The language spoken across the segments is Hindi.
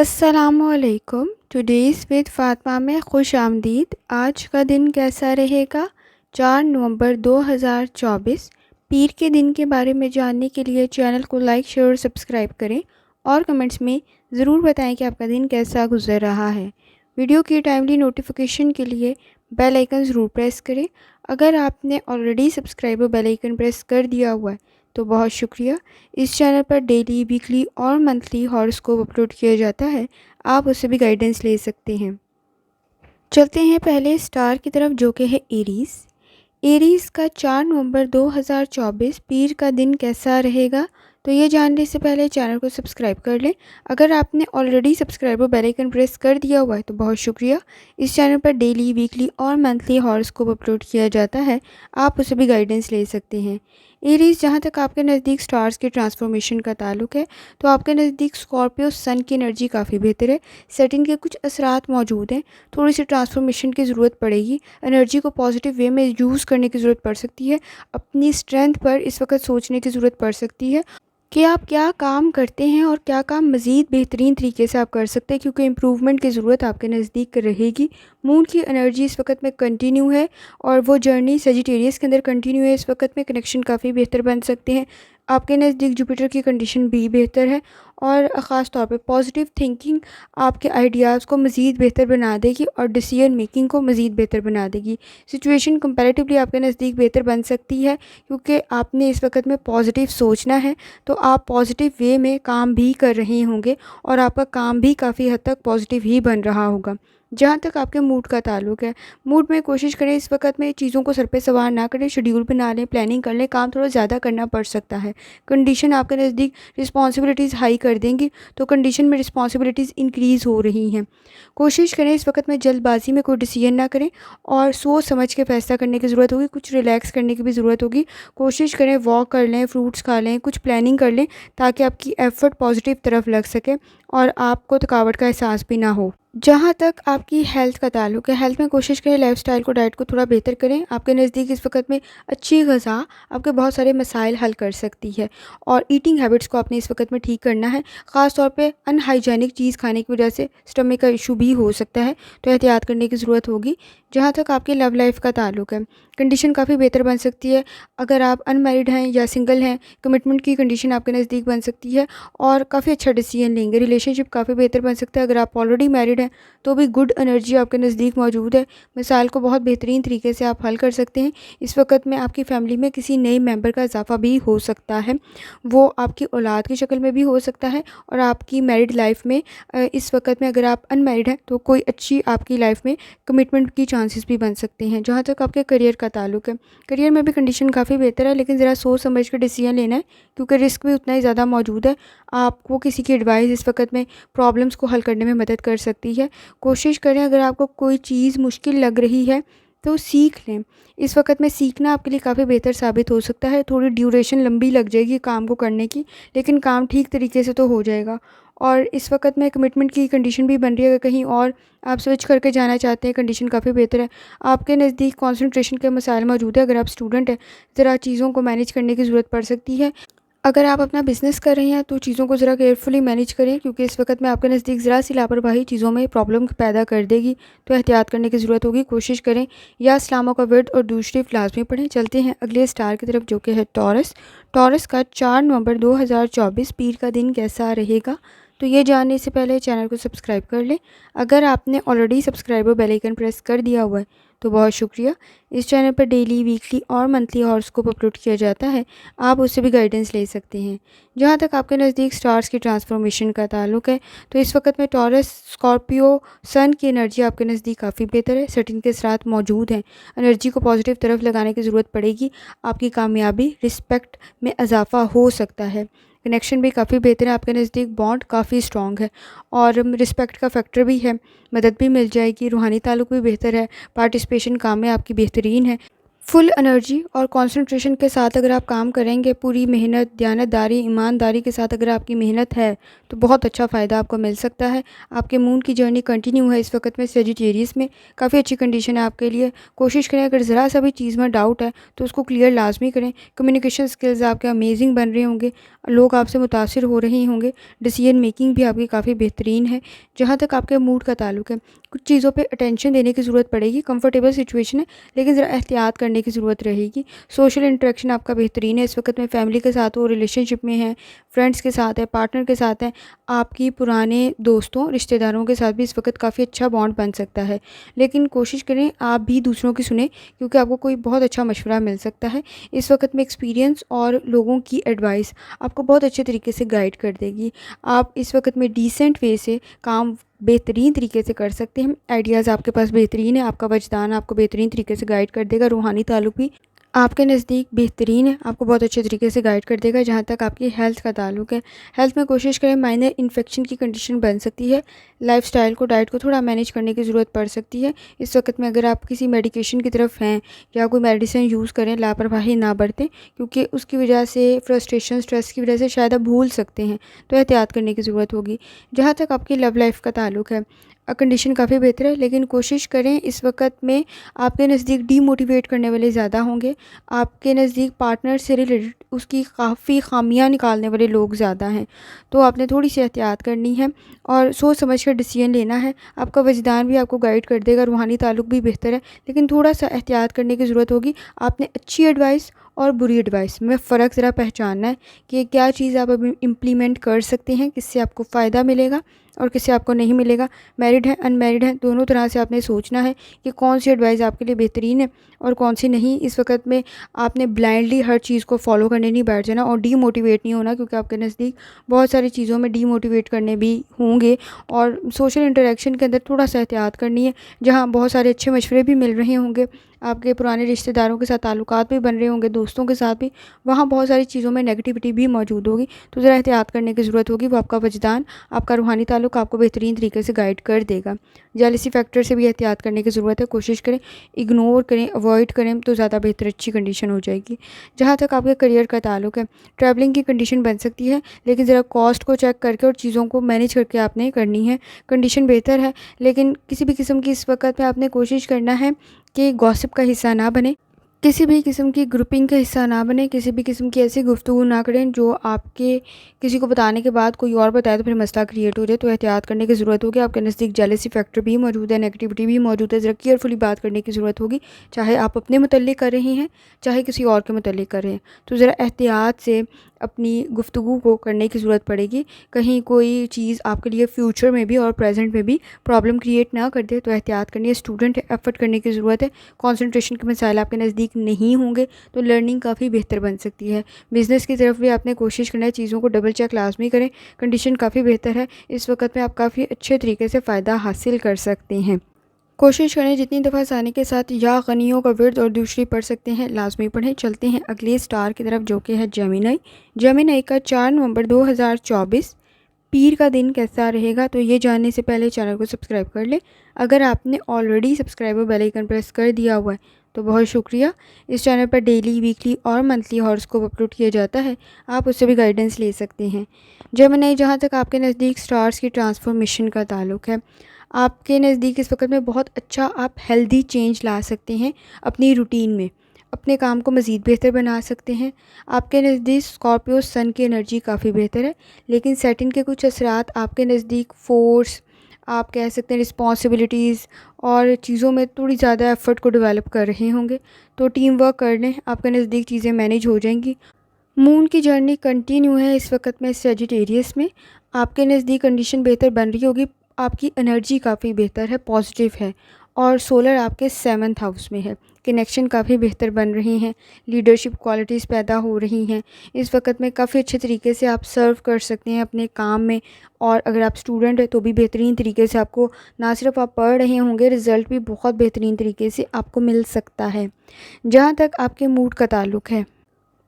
अस्सलामुअलैकुम। टुडेज़ विद फ़ातिमा में खुश आमदीद। आज का दिन कैसा रहेगा? 4 नवंबर 2024 पीर के दिन के बारे में जानने के लिए चैनल को लाइक, शेयर और सब्सक्राइब करें और कमेंट्स में ज़रूर बताएं कि आपका दिन कैसा गुजर रहा है। वीडियो की टाइमली नोटिफिकेशन के लिए बेल आइकन ज़रूर प्रेस करें। अगर आपने ऑलरेडी सब्सक्राइब और बेल आइकन प्रेस कर दिया हुआ है तो बहुत शुक्रिया। इस चैनल पर डेली, वीकली और मंथली हॉरोस्कोप अपलोड किया जाता है, आप उससे भी गाइडेंस ले सकते हैं। चलते हैं पहले स्टार की तरफ जो कि है एरीज़। एरीज़ का 4 नवंबर 2024 पीर का दिन कैसा रहेगा, तो ये जानने से पहले चैनल को सब्सक्राइब कर लें। अगर आपने ऑलरेडी सब्सक्राइब और बेल आइकन प्रेस कर दिया हुआ है तो बहुत शुक्रिया। इस चैनल पर डेली, वीकली और मंथली हॉरोस्कोप अपलोड किया जाता है, आप उससे भी गाइडेंस ले सकते हैं। एरीज़, जहाँ तक आपके नज़दीक स्टार्स के ट्रांसफॉर्मेशन का ताल्लुक है तो आपके नज़दीक स्कॉर्पियो सन की एनर्जी काफ़ी बेहतर है। सेटिंग के कुछ असरात मौजूद हैं, थोड़ी सी ट्रांसफॉर्मेशन की ज़रूरत पड़ेगी। एनर्जी को पॉजिटिव वे में यूज़ करने की ज़रूरत पड़ सकती है। अपनी स्ट्रेंथ पर इस वक्त सोचने की ज़रूरत पड़ सकती है कि आप क्या काम करते हैं और क्या काम मज़ीद बेहतरीन तरीके से आप कर सकते हैं, क्योंकि इम्प्रूवमेंट की ज़रूरत आपके नज़दीक रहेगी। मून की एनर्जी इस वक्त में कंटिन्यू है और वो जर्नी सजिटेरियस के अंदर कंटिन्यू है। इस वक्त में कनेक्शन काफ़ी बेहतर बन सकते हैं। आपके नज़दीक जुपिटर की कंडीशन भी बेहतर है और ख़ास तौर पे पॉजिटिव थिंकिंग आपके आइडियाज़ को मज़ीद बेहतर बना देगी और डिसीजन मेकिंग को मज़ीद बेहतर बना देगी। सिचुएशन कंपैरेटिवली आपके नज़दीक बेहतर बन सकती है, क्योंकि आपने इस वक्त में पॉजिटिव सोचना है तो आप पॉजिटिव वे में काम भी कर रहे होंगे और आपका काम भी काफ़ी हद तक पॉजिटिव ही बन रहा होगा। जहाँ तक आपके मूड का ताल्लुक है, मूड में कोशिश करें इस वक्त में चीज़ों को सर पे सवार ना करें, शेड्यूल बना लें, प्लानिंग कर लें। काम थोड़ा ज़्यादा करना पड़ सकता है। कंडीशन आपके नज़दीक रिस्पॉन्सिबिलिटीज़ हाई कर देंगी तो कंडीशन में रिस्पॉन्सिबिलिटीज़ इंक्रीज़ हो रही हैं। कोशिश करें इस वक्त में जल्दबाजी में कोई डिसीजन ना करें और सोच समझ के फ़ैसला करने की ज़रूरत होगी। कुछ रिलैक्स करने की भी ज़रूरत होगी। कोशिश करें वॉक कर लें, फ्रूट्स खा लें, कुछ प्लानिंग कर लें ताकि आपकी एफ़र्ट पॉजिटिव तरफ लग सके और आपको थकावट का एहसास भी ना हो। जहाँ तक आपकी हेल्थ का ताल्लुक है, हेल्थ में कोशिश करें लाइफस्टाइल को, डाइट को थोड़ा बेहतर करें। आपके नज़दीक इस वक्त में अच्छी ग़िज़ा आपके बहुत सारे मसाइल हल कर सकती है और ईटिंग हैबिट्स को आपने इस वक्त में ठीक करना है। ख़ास तौर पे अनहाइजीनिक चीज़ खाने की वजह से स्टमक का इशू भी हो सकता है, तो एहतियात करने की ज़रूरत होगी। जहाँ तक आपकी लव लाइफ का ताल्लुक है, कंडीशन काफ़ी बेहतर बन सकती है। अगर आप अनमैरिड हैं या सिंगल हैं, कमिटमेंट की कंडीशन आपके नज़दीक बन सकती है और काफ़ी अच्छा डिसीजन लेंगे। रिलेशनशिप काफ़ी बेहतर बन सकता है। अगर आप ऑलरेडी मैरिड हैं तो भी गुड एनर्जी आपके नज़दीक मौजूद है। मिसाइल को बहुत बेहतरीन तरीके से आप हल कर सकते हैं। इस वक्त में आपकी फ़ैमिली में किसी नए मेंबर का इजाफा भी हो सकता है, वो आपकी औलाद की शक्ल में भी हो सकता है और आपकी मैरिड लाइफ में इस वक्त में अगर आप अनमैरिड हैं तो कोई अच्छी आपकी लाइफ में कमिटमेंट की चांसेस भी बन सकते हैं। जहाँ तक आपके करियर का ताल्लुक है, करियर में भी कंडीशन काफ़ी बेहतर है, लेकिन ज़रा सोच समझ कर डिसीजन लेना है क्योंकि रिस्क भी उतना ही ज़्यादा मौजूद है। आपको किसी की एडवाइस इस वक्त में प्रॉब्लम्स को हल करने में मदद कर सकती है। कोशिश करें अगर आपको कोई चीज़ मुश्किल लग रही है तो सीख लें। इस वक्त में सीखना आपके लिए काफ़ी बेहतर साबित हो सकता है। थोड़ी ड्यूरेशन लंबी लग जाएगी काम को करने की, लेकिन काम ठीक तरीके से तो हो जाएगा। और इस वक्त में कमिटमेंट की कंडीशन भी बन रही है। अगर कहीं और आप स्विच करके जाना चाहते हैं, कंडीशन काफ़ी बेहतर है। आपके नज़दीक कंसंट्रेशन के मसाइल मौजूद है। अगर आप स्टूडेंट हैं, ज़रा चीज़ों को मैनेज करने की ज़रूरत पड़ सकती है। अगर आप अपना बिज़नेस कर रहे हैं तो चीज़ों को ज़रा केयरफुली मैनेज करें, क्योंकि इस वक्त में आपके नज़दीक ज़रा सी लापरवाही चीज़ों में प्रॉब्लम पैदा कर देगी, तो एहतियात करने की ज़रूरत होगी। कोशिश करें या इस्लामों का वर्ड और दूसरी लाजमी पढ़ें। चलते हैं अगले स्टार की तरफ जो कि है टॉरस। टॉरस का 4 नवंबर 2024 पीर का दिन कैसा रहेगा, तो ये जानने से पहले चैनल को सब्सक्राइब कर लें। अगर आपने ऑलरेडी सब्सक्राइब और बेल आइकन प्रेस कर दिया हुआ है तो बहुत शुक्रिया। इस चैनल पर डेली, वीकली और मंथली हॉरोस्कोप अपलोड किया जाता है, आप उससे भी गाइडेंस ले सकते हैं। जहाँ तक आपके नज़दीक स्टार्स की ट्रांसफॉर्मेशन का ताल्लुक है तो इस वक्त में टॉरस, स्कॉर्पियो, सन की एनर्जी आपके नज़दीक काफ़ी बेहतर है। सेटिंग के साथ मौजूद हैं। एनर्जी को पॉजिटिव तरफ लगाने की ज़रूरत पड़ेगी। आपकी कामयाबी, रिस्पेक्ट में इजाफा हो सकता है। कनेक्शन भी काफ़ी बेहतर है। आपके नज़दीक बॉन्ड काफ़ी स्ट्रॉन्ग है और रिस्पेक्ट का फैक्टर भी है। मदद भी मिल जाएगी। रूहानी ताल्लुक भी बेहतर है। पार्टिसिपेशन काम में आपकी बेहतरीन है। फुल एनर्जी और कंसंट्रेशन के साथ अगर आप काम करेंगे, पूरी मेहनत, दयानतदारी, ईमानदारी के साथ अगर आपकी मेहनत है, तो बहुत अच्छा फ़ायदा आपको मिल सकता है। आपके मून की जर्नी कंटिन्यू है इस वक्त में सेजिटेरियस में, काफ़ी अच्छी कंडीशन है आपके लिए। कोशिश करें, अगर ज़रा सा भी चीज़ में डाउट है तो उसको क्लियर लाजमी करें। कम्युनिकेशन स्किल्स आपके अमेजिंग बन रहे होंगे, लोग आपसे मुतासिर हो रहे होंगे, डिसीजन मेकिंग भी आपकी काफ़ी बेहतरीन है। जहाँ तक आपके मूड का ताल्लुक है, कुछ चीज़ों पे अटेंशन देने की ज़रूरत पड़ेगी। कंफर्टेबल सिचुएशन है, लेकिन ज़रा एहतियात करने की ज़रूरत रहेगी। सोशल इंटरेक्शन आपका बेहतरीन है इस वक्त में, फैमिली के साथ हो, रिलेशनशिप में है, फ्रेंड्स के साथ है, पार्टनर के साथ है, आपकी पुराने दोस्तों, रिश्तेदारों के साथ भी इस वक्त काफ़ी अच्छा बॉन्ड बन सकता है। लेकिन कोशिश करें आप भी दूसरों की सुने, क्योंकि आपको कोई बहुत अच्छा मशवरा मिल सकता है। इस वक्त में एक्सपीरियंस और लोगों की एडवाइस आपको बहुत अच्छे तरीके से गाइड कर देगी। आप इस वक्त में डिसेंट वे से काम बेहतरीन तरीके से कर सकते हैं। आइडियाज़ आपके पास बेहतरीन है, आपका वजदान आपको बेहतरीन तरीके से गाइड कर देगा। रूहानी ताल्लुक भी आपके नज़दीक बेहतरीन है, आपको बहुत अच्छे तरीके से गाइड कर देगा। जहाँ तक आपकी हेल्थ का ताल्लुक है, हेल्थ में कोशिश करें, माइनर इन्फेक्शन की कंडीशन बन सकती है। लाइफस्टाइल को, डाइट को थोड़ा मैनेज करने की ज़रूरत पड़ सकती है इस वक्त में। अगर आप किसी मेडिकेशन की तरफ हैं या कोई मेडिसिन यूज़ करें, लापरवाही ना बरतें, क्योंकि उसकी वजह से फ्रस्ट्रेशन, स्ट्रेस की वजह से शायद आप भूल सकते हैं, तो एहतियात करने की ज़रूरत होगी। जहाँ तक आपकी लव लाइफ का ताल्लुक है, कंडीशन काफ़ी बेहतर है, लेकिन कोशिश करें, इस वक्त में आपके नज़दीक डीमोटिवेट करने वाले ज़्यादा होंगे। आपके नज़दीक पार्टनर से रिलेटेड उसकी काफ़ी ख़ामियाँ निकालने वाले लोग ज़्यादा हैं, तो आपने थोड़ी सी एहतियात करनी है और सोच समझ कर डिसीजन लेना है। आपका वजदान भी आपको गाइड कर देगा, रूहानी ताल्लुक भी बेहतर है, लेकिन थोड़ा सा एहतियात करने की ज़रूरत होगी। आपने अच्छी एडवाइस और बुरी एडवाइस में फ़र्क ज़रा पहचानना है कि क्या चीज़ आप अभी इम्प्लीमेंट कर सकते हैं, किससे आपको फ़ायदा मिलेगा और किससे आपको नहीं मिलेगा। मैरिड है, अनमैरिड है, दोनों तरह से आपने सोचना है कि कौन सी एडवाइस आपके लिए बेहतरीन है और कौन सी नहीं। इस वक्त में आपने ब्लाइंडली हर चीज़ को फॉलो करने नहीं बैठ जाना और डीमोटिवेट नहीं होना, क्योंकि आपके नज़दीक बहुत सारी चीज़ों में डीमोटिवेट करने भी होंगे। और सोशल इंटरेक्शन के अंदर थोड़ा सा एहतियात करनी है, जहाँ बहुत सारे अच्छे मशवरे भी मिल रहे होंगे, आपके पुराने रिश्तेदारों के साथ ताल्लुकात भी बन रहे होंगे, दोस्तों के साथ भी, वहाँ बहुत सारी चीज़ों में नेगेटिविटी भी मौजूद होगी, तो ज़रा एहतियात करने की ज़रूरत होगी। वो आपका वजदान, आपका रूहानी ताल्लुक आपको बेहतरीन तरीके से गाइड कर देगा। जेलसी फैक्टर से भी एहतियात करने की ज़रूरत है, कोशिश करें इग्नोर करें, अवॉइड करें, तो ज़्यादा बेहतर अच्छी कंडीशन हो जाएगी। जहाँ तक आपके करियर का ताल्लुक है, ट्रैवलिंग की कंडीशन बन सकती है, लेकिन ज़रा कॉस्ट को चेक करके और चीज़ों को मैनेज करके आपने करनी है। कंडीशन बेहतर है, लेकिन किसी भी किस्म की इस वक्त में आपने कोशिश करना है कि गॉसिप का हिस्सा ना बने, किसी भी किस्म की ग्रुपिंग का हिस्सा ना बने, किसी भी किस्म की ऐसी गुफ्तगू ना करें जो आपके किसी को बताने के बाद कोई और बताए तो फिर मसला क्रिएट हो जाए, तो एहतियात करने की ज़रूरत होगी। आपके नज़दीक जेलसी फैक्टर भी मौजूद है, नेगेटिविटी भी मौजूद है, ज़रा केयरफुली बात करने की ज़रूरत होगी, चाहे आप अपने मुतल्लिक़ कर रहे हैं, चाहे किसी और के मुतल्लिक़ कर रहे हैं, तो ज़रा एहतियात से अपनी गुफ्तगू को करने की ज़रूरत पड़ेगी। कहीं कोई चीज़ आपके लिए फ्यूचर में भी और प्रेजेंट में भी प्रॉब्लम क्रिएट ना कर दे, तो एहतियात करनी है। स्टूडेंट है, एफर्ट करने की ज़रूरत है, कंसंट्रेशन के मसाइल आपके नज़दीक नहीं होंगे, तो लर्निंग काफ़ी बेहतर बन सकती है। बिज़नेस की तरफ भी आपने कोशिश करना है, चीज़ों को डबल चेक लाजमी करें, कंडीशन काफ़ी बेहतर है। इस वक्त में आप काफ़ी अच्छे तरीके से फ़ायदा हासिल कर सकते हैं। कोशिश करें जितनी दफ़ा आसानी के साथ या गनियों का विर्द और दूसरी पढ़ सकते हैं, लाजमी पढ़ें। चलते हैं अगले स्टार की तरफ, जो कि है जेमिनी। जेमिनी का 4 नवंबर 2024 पीर का दिन कैसा रहेगा, तो ये जानने से पहले चैनल को सब्सक्राइब कर लें। अगर आपने ऑलरेडी सब्सक्राइब और बेल आइकन प्रेस कर दिया हुआ है तो बहुत शुक्रिया। इस चैनल पर डेली, वीकली और मंथली हॉरोस्कोप अपलोड किया जाता है, आप उससे भी गाइडेंस ले सकते हैं। जेमिनी, जहाँ तक आपके नज़दीक स्टार्स की ट्रांसफॉर्मेशन का ताल्लुक है, आपके नज़दीक इस वक्त में बहुत अच्छा आप हेल्दी चेंज ला सकते हैं अपनी रूटीन में, अपने काम को मज़ीद बेहतर बना सकते हैं। आपके नज़दीक स्कॉर्पियो सन की एनर्जी काफ़ी बेहतर है, लेकिन सैटर्न के कुछ असरात आपके नज़दीक फोर्स, आप कह सकते हैं रिस्पॉन्सिबिलिटीज़ और चीज़ों में थोड़ी ज़्यादा एफ़र्ट को डेवलप कर रहे होंगे, तो टीम वर्क कर लें, आपके नज़दीक चीज़ें मैनेज हो जाएंगी। मून की जर्नी कंटिन्यू है इस वक्त में सेजिटेरियस में, आपके नज़दीक कंडीशन बेहतर बन रही होगी, आपकी एनर्जी काफ़ी बेहतर है, पॉजिटिव है, और सोलर आपके 7th हाउस में है। कनेक्शन काफ़ी बेहतर बन रहे हैं, लीडरशिप क्वालिटीज़ पैदा हो रही हैं। इस वक्त में काफ़ी अच्छे तरीके से आप सर्व कर सकते हैं अपने काम में, और अगर आप स्टूडेंट हैं तो भी बेहतरीन तरीके से आपको, ना सिर्फ आप पढ़ रहे होंगे, रिज़ल्ट भी बहुत बेहतरीन तरीके से आपको मिल सकता है। जहाँ तक आपके मूड का ताल्लुक़ है,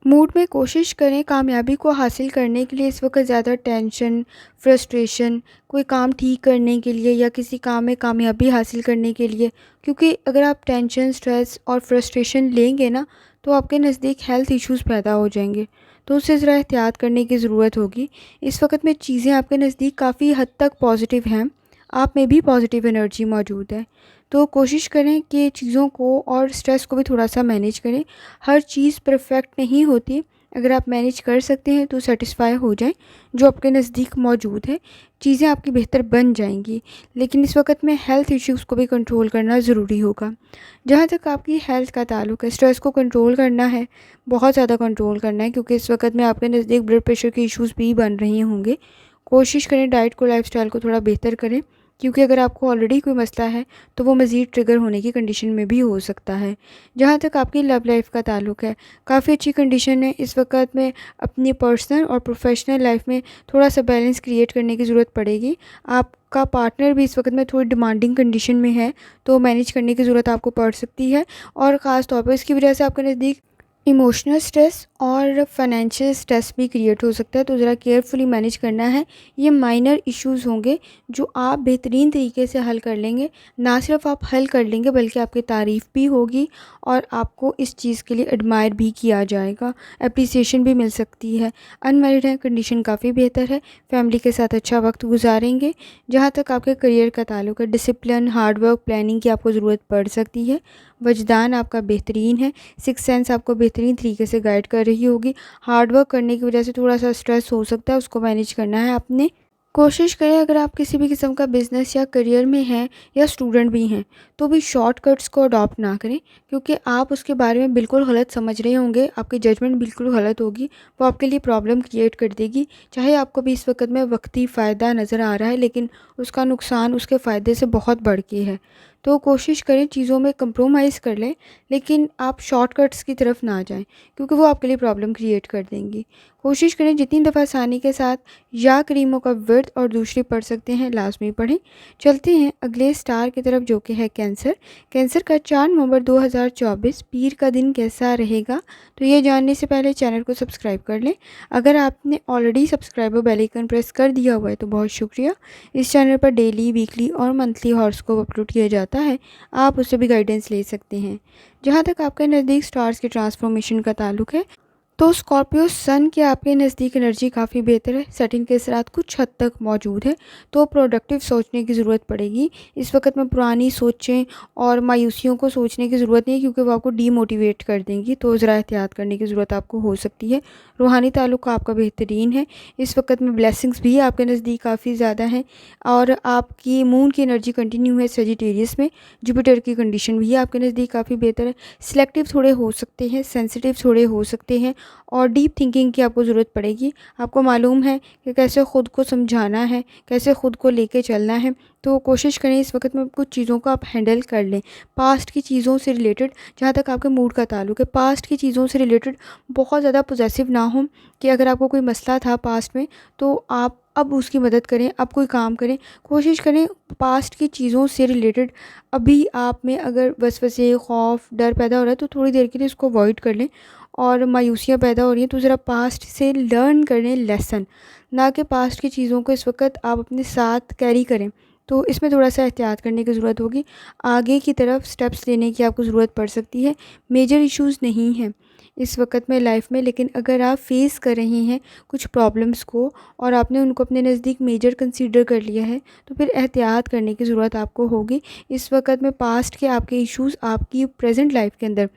मूड में कोशिश करें कामयाबी को हासिल करने के लिए। इस वक्त ज़्यादा टेंशन, फ्रस्ट्रेशन, कोई काम ठीक करने के लिए या किसी काम में कामयाबी हासिल करने के लिए, क्योंकि अगर आप टेंशन, स्ट्रेस और फ्रस्ट्रेशन लेंगे ना, तो आपके नज़दीक हेल्थ इश्यूज़ पैदा हो जाएंगे। तो उससे ज़रा एहतियात करने की ज़रूरत होगी। इस वक्त में चीज़ें आपके नज़दीक काफ़ी हद तक पॉजिटिव हैं, आप में भी पॉजिटिव एनर्जी मौजूद है। तो कोशिश करें कि चीज़ों को और स्ट्रेस को भी थोड़ा सा मैनेज करें। हर चीज़ परफेक्ट नहीं होती, अगर आप मैनेज कर सकते हैं तो सेटिस्फाई हो जाएं। जो आपके नज़दीक मौजूद है, चीज़ें आपकी बेहतर बन जाएंगी। लेकिन इस वक्त में हेल्थ इश्यूज़ को भी कंट्रोल करना ज़रूरी होगा। जहाँ तक आपकी हेल्थ का ताल्लुक है, स्ट्रेस को कंट्रोल करना है, बहुत ज़्यादा कंट्रोल करना है, क्योंकि इस वक्त में आपके नज़दीक ब्लड प्रेशर के इश्यूज़ भी बन रहे होंगे। कोशिश करें डाइट को, लाइफस्टाइल को थोड़ा बेहतर करें, क्योंकि अगर आपको ऑलरेडी कोई मसला है तो वो मज़ीद ट्रिगर होने की कंडीशन में भी हो सकता है। जहाँ तक आपकी लव लाइफ का ताल्लुक है, काफ़ी अच्छी कंडीशन है। इस वक्त में अपनी पर्सनल और प्रोफेशनल लाइफ में थोड़ा सा बैलेंस क्रिएट करने की ज़रूरत पड़ेगी। आपका पार्टनर भी इस वक्त में थोड़ी डिमांडिंग कंडीशन में है, तो मैनेज करने की ज़रूरत आपको पड़ सकती है। और ख़ास तौर पर इसकी वजह से आपके नज़दीक इमोशनल स्ट्रेस और फाइनेंशियल स्ट्रेस भी क्रिएट हो सकता है, तो ज़रा केयरफुली मैनेज करना है। ये माइनर इश्यूज़ होंगे जो आप बेहतरीन तरीके से हल कर लेंगे। ना सिर्फ आप हल कर लेंगे बल्कि आपकी तारीफ़ भी होगी और आपको इस चीज़ के लिए एडमायर भी किया जाएगा, अप्रिसिएशन भी मिल सकती है। अनमैरिड है, कंडीशन काफ़ी बेहतर है, फैमिली के साथ अच्छा वक्त गुजारेंगे। जहाँ तक आपके करियर का ताल्लुक है, डिसिप्लिन, हार्डवर्क, प्लानिंग की आपको ज़रूरत पड़ सकती है। वजदान आपका बेहतरीन है, सिक्स सेंस आपको बेहतरीन तरीके से गाइड कर रही होगी। हार्ड वर्क करने की वजह से थोड़ा सा स्ट्रेस हो सकता है, उसको मैनेज करना है आपने। कोशिश करें अगर आप किसी भी किस्म का बिज़नेस या करियर में हैं या स्टूडेंट भी हैं, तो भी शॉर्टकट्स को अडॉप्ट ना करें, क्योंकि आप उसके बारे में बिल्कुल गलत समझ रहे होंगे, आपकी जजमेंट बिल्कुल गलत होगी, वो आपके लिए प्रॉब्लम क्रिएट कर देगी। चाहे आपको भी इस वक्त में वक्ती फ़ायदा नज़र आ रहा है, लेकिन उसका नुकसान उसके फ़ायदे से बहुत बढ़ के है। तो कोशिश करें चीज़ों में कंप्रोमाइज़ कर लें, लेकिन आप शॉर्टकट्स की तरफ ना जाएं, क्योंकि वो आपके लिए प्रॉब्लम क्रिएट कर देंगी। कोशिश करें जितनी दफ़ा आसानी के साथ या करीमों का वर्द और दूसरी पढ़ सकते हैं, लाजमी पढ़ें। चलते हैं अगले स्टार की तरफ, जो कि है कैंसर। कैंसर का 4 नवंबर 2024 पीर का दिन कैसा रहेगा, तो ये जानने से पहले चैनल को सब्सक्राइब कर लें। अगर आपने ऑलरेडी सब्सक्राइब और बेल आइकन प्रेस कर दिया हुआ है तो बहुत शुक्रिया। इस चैनल पर डेली, वीकली और मंथली हॉरोस्कोप अपलोड किया जाता है, आप उससे भी गाइडेंस ले सकते हैं। जहाँ तक आपके नज़दीक स्टार्स के ट्रांसफॉर्मेशन का ताल्लुक है, तो स्कॉर्पियो सन के आपके नज़दीक एनर्जी काफ़ी बेहतर है, सेटिंग के साथ कुछ हद तक मौजूद है, तो प्रोडक्टिव सोचने की ज़रूरत पड़ेगी। इस वक्त में पुरानी सोचें और मायूसियों को सोचने की ज़रूरत नहीं है, क्योंकि वो आपको डीमोटिवेट कर देंगी, तो ज़रा एहतियात करने की ज़रूरत आपको हो सकती है। रूहानी ताल्लुक आपका बेहतरीन है, इस वक्त में ब्लेसिंग्स भी आपके नज़दीक काफ़ी ज़्यादा हैं, और आपकी मून की एनर्जी कंटिन्यू है सेजिटेरियस में। जुपिटर की कंडीशन भी आपके नज़दीक काफ़ी बेहतर है। सिलेक्टिव थोड़े हो सकते हैं, सेंसिटिव थोड़े हो सकते हैं, और डीप थिंकिंग की आपको ज़रूरत पड़ेगी। आपको मालूम है कि कैसे ख़ुद को समझाना है, कैसे ख़ुद को लेके चलना है, तो कोशिश करें इस वक्त में कुछ चीज़ों को आप हैंडल कर लें। पास्ट की चीज़ों से रिलेटेड, जहाँ तक आपके मूड का ताल्लुक है, पास्ट की चीज़ों से रिलेटेड बहुत ज़्यादा पॉसेसिव ना हो, कि अगर आपको कोई मसला था पास्ट में तो आप अब उसकी मदद करें, अब कोई काम करें। कोशिश करें पास्ट की चीज़ों से रिलेटेड अभी आप में अगर वसवसे, खौफ, डर पैदा हो रहा है, तो थोड़ी देर के लिए उसको अवॉइड कर लें। और मायूसियाँ पैदा हो रही हैं, तो ज़रा पास्ट से लर्न कर लें लेसन, ना कि पास्ट की चीज़ों को इस वक्त आप अपने साथ कैरी करें। तो इसमें थोड़ा सा एहतियात करने की ज़रूरत होगी। आगे की तरफ स्टेप्स लेने की आपको ज़रूरत पड़ सकती है। मेजर इश्यूज़ नहीं हैं इस वक्त में लाइफ में, लेकिन अगर आप फेस कर रहे हैं कुछ प्रॉब्लम्स को और आपने उनको अपने नज़दीक मेजर कंसीडर कर लिया है, तो फिर एहतियात करने की ज़रूरत आपको होगी। इस वक्त में पास्ट के आपके इश्यूज़ आपकी प्रेजेंट लाइफ के अंदर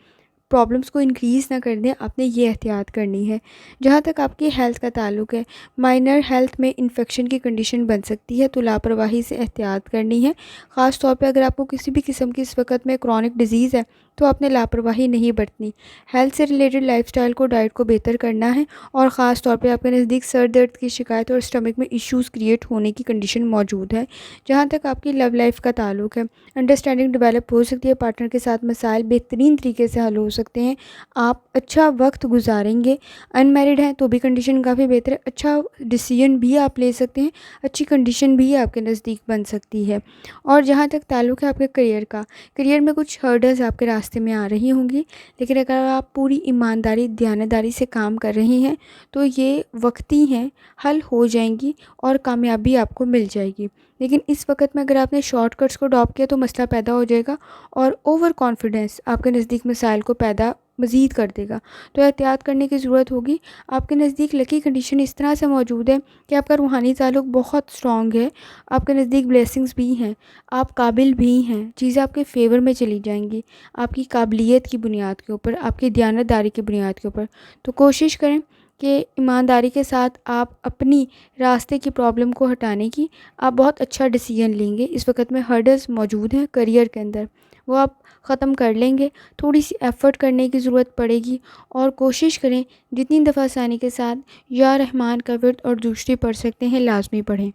प्रॉब्लम्स को इंक्रीज़ ना कर दें, आपने ये एहतियात करनी है। जहाँ तक आपकी हेल्थ का ताल्लुक है, माइनर हेल्थ में इन्फेक्शन की कंडीशन बन सकती है, तो लापरवाही से एहतियात करनी है। ख़ास तौर पे अगर आपको किसी भी किस्म की इस वक्त में क्रॉनिक डिजीज़ है, तो आपने लापरवाही नहीं बरतनी। हेल्थ से रिलेटेड लाइफस्टाइल को, डाइट को बेहतर करना है, और ख़ास तौर पे आपके नज़दीक सर दर्द की शिकायत और स्टमक में इश्यूज़ क्रिएट होने की कंडीशन मौजूद है। जहाँ तक आपकी लव लाइफ का ताल्लुक है, अंडरस्टैंडिंग डेवलप हो सकती है, पार्टनर के साथ मसाइल बेहतरीन तरीके से हल हो सकते हैं, आप अच्छा वक्त गुजारेंगे। अनमैरिड हैं तो भी कंडीशन काफ़ी बेहतर है, अच्छा डिसीजन भी आप ले सकते हैं, अच्छी कंडीशन भी आपके नज़दीक बन सकती है। और जहाँ तक ताल्लुक़ है आपके करियर का, करियर में कुछ हर्डल्स आपके रास्ते में आ रही होंगी, लेकिन अगर आप पूरी ईमानदारी दयानतदारी से काम कर रहे हैं तो ये वक्ती हैं, हल हो जाएंगी और कामयाबी आपको मिल जाएगी। लेकिन इस वक्त में अगर आपने शॉर्टकट्स को अडॉप्ट किया तो मसला पैदा हो जाएगा और ओवर कॉन्फिडेंस आपके नज़दीक मसाइल को पैदा मज़ीद कर देगा। तो एहतियात करने की ज़रूरत होगी। आपके नज़दीक लकी कंडीशन इस तरह से मौजूद है कि आपका रूहानी ताल्लुक़ बहुत स्ट्रॉन्ग है, आपके नज़दीक ब्लेसिंग्स भी हैं, आप काबिल भी हैं, चीज़ें आपके फ़ेवर में चली जाएंगी आपकी काबिलियत की बुनियाद के ऊपर, आपकी दयानतदारी की बुनियाद के ऊपर। तो कोशिश करें कि ईमानदारी के साथ आप अपनी रास्ते की प्रॉब्लम को हटाने की आप बहुत अच्छा डिसीजन लेंगे। इस वक्त में हर्डल्स मौजूद हैं करियर के अंदर, वो आप ख़त्म कर लेंगे। थोड़ी सी एफ़र्ट करने की ज़रूरत पड़ेगी और कोशिश करें जितनी दफ़ा आसानी के साथ या रहमान का विर्द और दूसरी पढ़ सकते हैं लाजमी पढ़ें।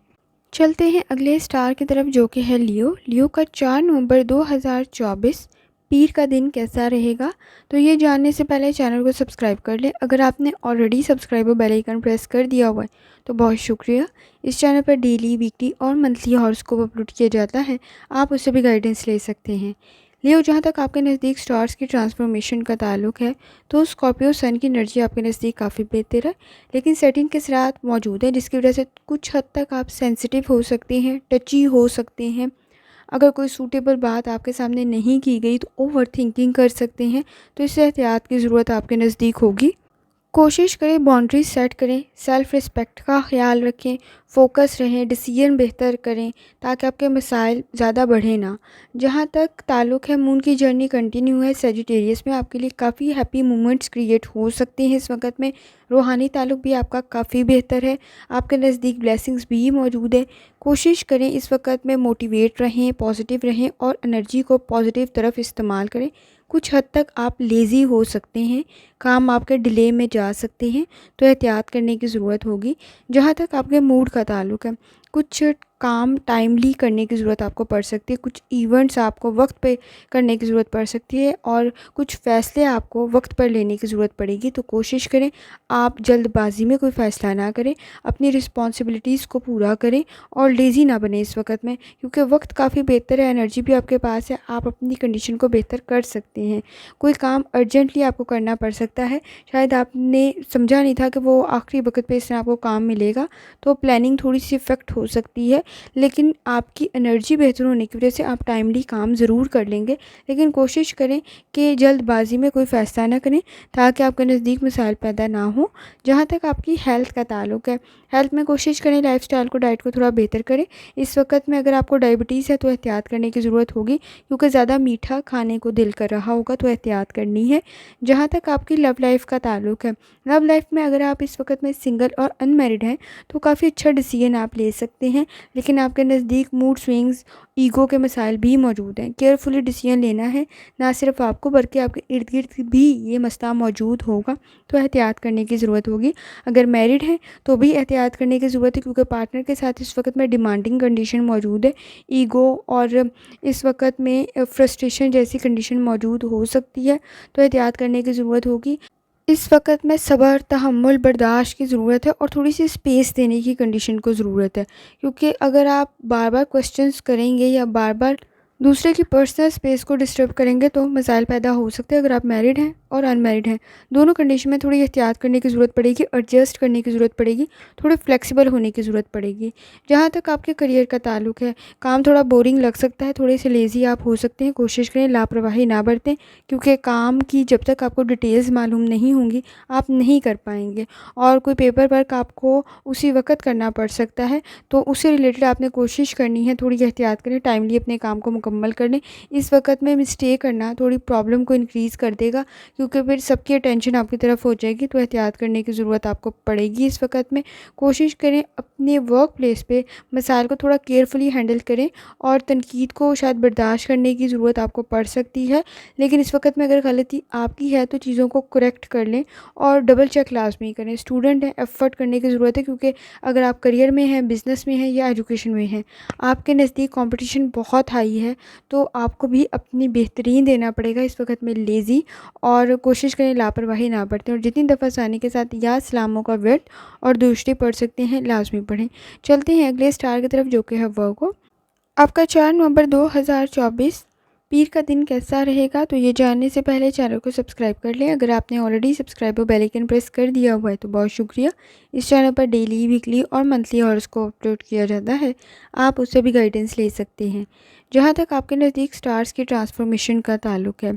चलते हैं अगले स्टार की तरफ जो कि है लियो। लियो का 4 नवंबर 2024 पीर का दिन कैसा रहेगा, तो ये जानने से पहले चैनल को सब्सक्राइब कर लें। अगर आपने ऑलरेडी सब्सक्राइब और बेल आइकन प्रेस कर दिया हुआ है तो बहुत शुक्रिया। इस चैनल पर डेली, वीकली और मंथली हॉरोस्कोप अपलोड किया जाता है, आप उससे भी गाइडेंस ले सकते हैं। लियो, जहाँ तक आपके नज़दीक स्टार्स की ट्रांसफॉर्मेशन का ताल्लुक है तो स्कॉर्पियो सन की एनर्जी आपके नज़दीक काफ़ी बेहतर है, लेकिन सेटिंग के साथ मौजूद है जिसकी वजह से कुछ हद तक आप सेंसिटिव हो सकते हैं, टची हो सकते हैं। अगर कोई सूटेबल बात आपके सामने नहीं की गई तो ओवर थिंकिंग कर सकते हैं, तो इससे एहतियात की ज़रूरत आपके नज़दीक होगी। कोशिश करें बाउंड्रीज सेट करें, सेल्फ़ रिस्पेक्ट का ख्याल रखें, फ़ोकस रहें, डिसीजन बेहतर करें ताकि आपके मसाइल ज़्यादा बढ़े ना। जहाँ तक ताल्लुक़ है मून की जर्नी कंटिन्यू है सेजिटेरियस में, आपके लिए काफ़ी हैप्पी मोमेंट्स क्रिएट हो सकते हैं इस वक्त में। रूहानी ताल्लुक़ भी आपका काफ़ी बेहतर है, आपके नज़दीक ब्लेसिंग्स भी मौजूद है। कोशिश करें इस वक्त में मोटिवेट रहें, पॉजिटिव रहें और एनर्जी को पॉजिटिव तरफ इस्तेमाल करें। कुछ हद तक आप लेज़ी हो सकते हैं, काम आपके डिले में जा सकते हैं, तो एहतियात करने की ज़रूरत होगी। जहाँ तक आपके मूड का ताल्लुक़ है, कुछ काम टाइमली करने की ज़रूरत आपको पड़ सकती है, कुछ इवेंट्स आपको वक्त पे करने की ज़रूरत पड़ सकती है और कुछ फ़ैसले आपको वक्त पर लेने की ज़रूरत पड़ेगी। तो कोशिश करें आप जल्दबाजी में कोई फ़ैसला ना करें, अपनी रिस्पॉन्सिबिलिटीज़ को पूरा करें और लेज़ी ना बने इस वक्त में, क्योंकि वक्त काफ़ी बेहतर है, एनर्जी भी आपके पास है, आप अपनी कंडीशन को बेहतर कर सकते हैं। कोई काम अर्जेंटली आपको करना पड़ सकता है, शायद आपने समझा नहीं था कि वो आखिरी वक्त पे इससे आपको काम मिलेगा, तो प्लानिंग थोड़ी सी इफ़ेक्ट हो सकती है, लेकिन आपकी एनर्जी बेहतर होने की वजह से आप टाइमली काम ज़रूर कर लेंगे। लेकिन कोशिश करें कि जल्दबाजी में कोई फ़ैसला ना करें ताकि आपके नज़दीक मसाइल पैदा ना हो। जहाँ तक आपकी हेल्थ का ताल्लुक़ है, हेल्थ में कोशिश करें लाइफ़स्टाइल को, डाइट को थोड़ा बेहतर करें। इस वक्त में अगर आपको डायबिटीज़ है तो एहतियात करने की ज़रूरत होगी, क्योंकि ज़्यादा मीठा खाने को दिल कर रहा होगा, तो एहतियात करनी है। जहाँ तक आपकी लव लाइफ़ का ताल्लुक़ है, लव लाइफ़ में अगर आप इस वक्त में सिंगल और अनमैरिड हैं तो काफ़ी अच्छा डिसीजन आप ले सकते हैं, लेकिन आपके नज़दीक मूड स्विंग्स, ईगो के मसाइल भी मौजूद हैं। केयरफुली डिसीजन लेना है, ना सिर्फ आपको बल्कि आपके इर्द गिर्द भी ये मसला मौजूद होगा, तो एहतियात करने की ज़रूरत होगी। अगर मैरिड हैं तो भी एहतियात करने की ज़रूरत है, क्योंकि पार्टनर के साथ इस वक्त में डिमांडिंग कंडीशन मौजूद है, ईगो और इस वक्त में फ्रस्ट्रेशन जैसी कंडीशन मौजूद हो सकती है, तो एहतियात करने की ज़रूरत होगी। इस वक्त में सब्र, तहम्मुल, बर्दाश्त की ज़रूरत है और थोड़ी सी स्पेस देने की कंडीशन को ज़रूरत है, क्योंकि अगर आप बार बार क्वेश्चंस करेंगे या बार बार दूसरे की पर्सनल स्पेस को डिस्टर्ब करेंगे तो मसाइल पैदा हो सकते हैं। अगर आप मैरिड हैं और अनमैरिड हैं, दोनों कंडीशन में थोड़ी एहतियात करने की ज़रूरत पड़ेगी, एडजस्ट करने की ज़रूरत पड़ेगी, थोड़े फ्लेक्सिबल होने की ज़रूरत पड़ेगी। जहाँ तक आपके करियर का ताल्लुक है, काम थोड़ा बोरिंग लग सकता है, थोड़े से लेज़ी आप हो सकते हैं। कोशिश करें लापरवाही ना बरतें, क्योंकि काम की जब तक आपको डिटेल्स मालूम नहीं होंगी आप नहीं कर पाएंगे, और कोई पेपर वर्क आपको उसी वक्त करना पड़ सकता है, तो उससे रिलेटेड आपने कोशिश करनी है। थोड़ी एहतियात करें, टाइमली अपने काम को मुकम्मल कर लें। इस वक्त में मिस्टेक करना थोड़ी प्रॉब्लम को इंक्रीज़ कर देगा, क्योंकि फिर सबकी अटेंशन आपकी तरफ हो जाएगी, तो एहतियात करने की ज़रूरत आपको पड़ेगी। इस वक्त में कोशिश करें अपने वर्क प्लेस पे मसाइल को थोड़ा केयरफुली हैंडल करें, और तनकीद को शायद बर्दाश्त करने की ज़रूरत आपको पड़ सकती है, लेकिन इस वक्त में अगर गलती आपकी है तो चीज़ों को करेक्ट कर लें और डबल चेक लाजमी करें। स्टूडेंट हैं, एफ़र्ट करने की ज़रूरत है, क्योंकि अगर आप करियर में हैं, बिज़नेस में हैं या एजुकेशन में हैं, आपके नज़दीक कंपटीशन बहुत हाई है, तो आपको भी अपनी बेहतरीन देना पड़ेगा इस वक्त में लेज़ी, और कोशिश करें लापरवाही ना बरतें, और जितनी दफ़ा आसानी के साथ या सलामों का वर्ड और दूसरे पढ़ सकते हैं लाजमी पढ़ें। चलते हैं अगले स्टार की तरफ जो कि है वर्गो। आपका 4 नवंबर 2024 पीर का दिन कैसा रहेगा, तो ये जानने से पहले चैनल को सब्सक्राइब कर लें। अगर आपने ऑलरेडी सब्सक्राइब और बेल आइकन प्रेस कर दिया हुआ है तो बहुत शुक्रिया। इस चैनल पर डेली, वीकली और मंथली हॉरोस्कोप अपलोड किया जाता है, आप उससे भी गाइडेंस ले सकते हैं। जहाँ तक आपके नज़दीक स्टार्स की ट्रांसफॉर्मेशन का ताल्लुक है,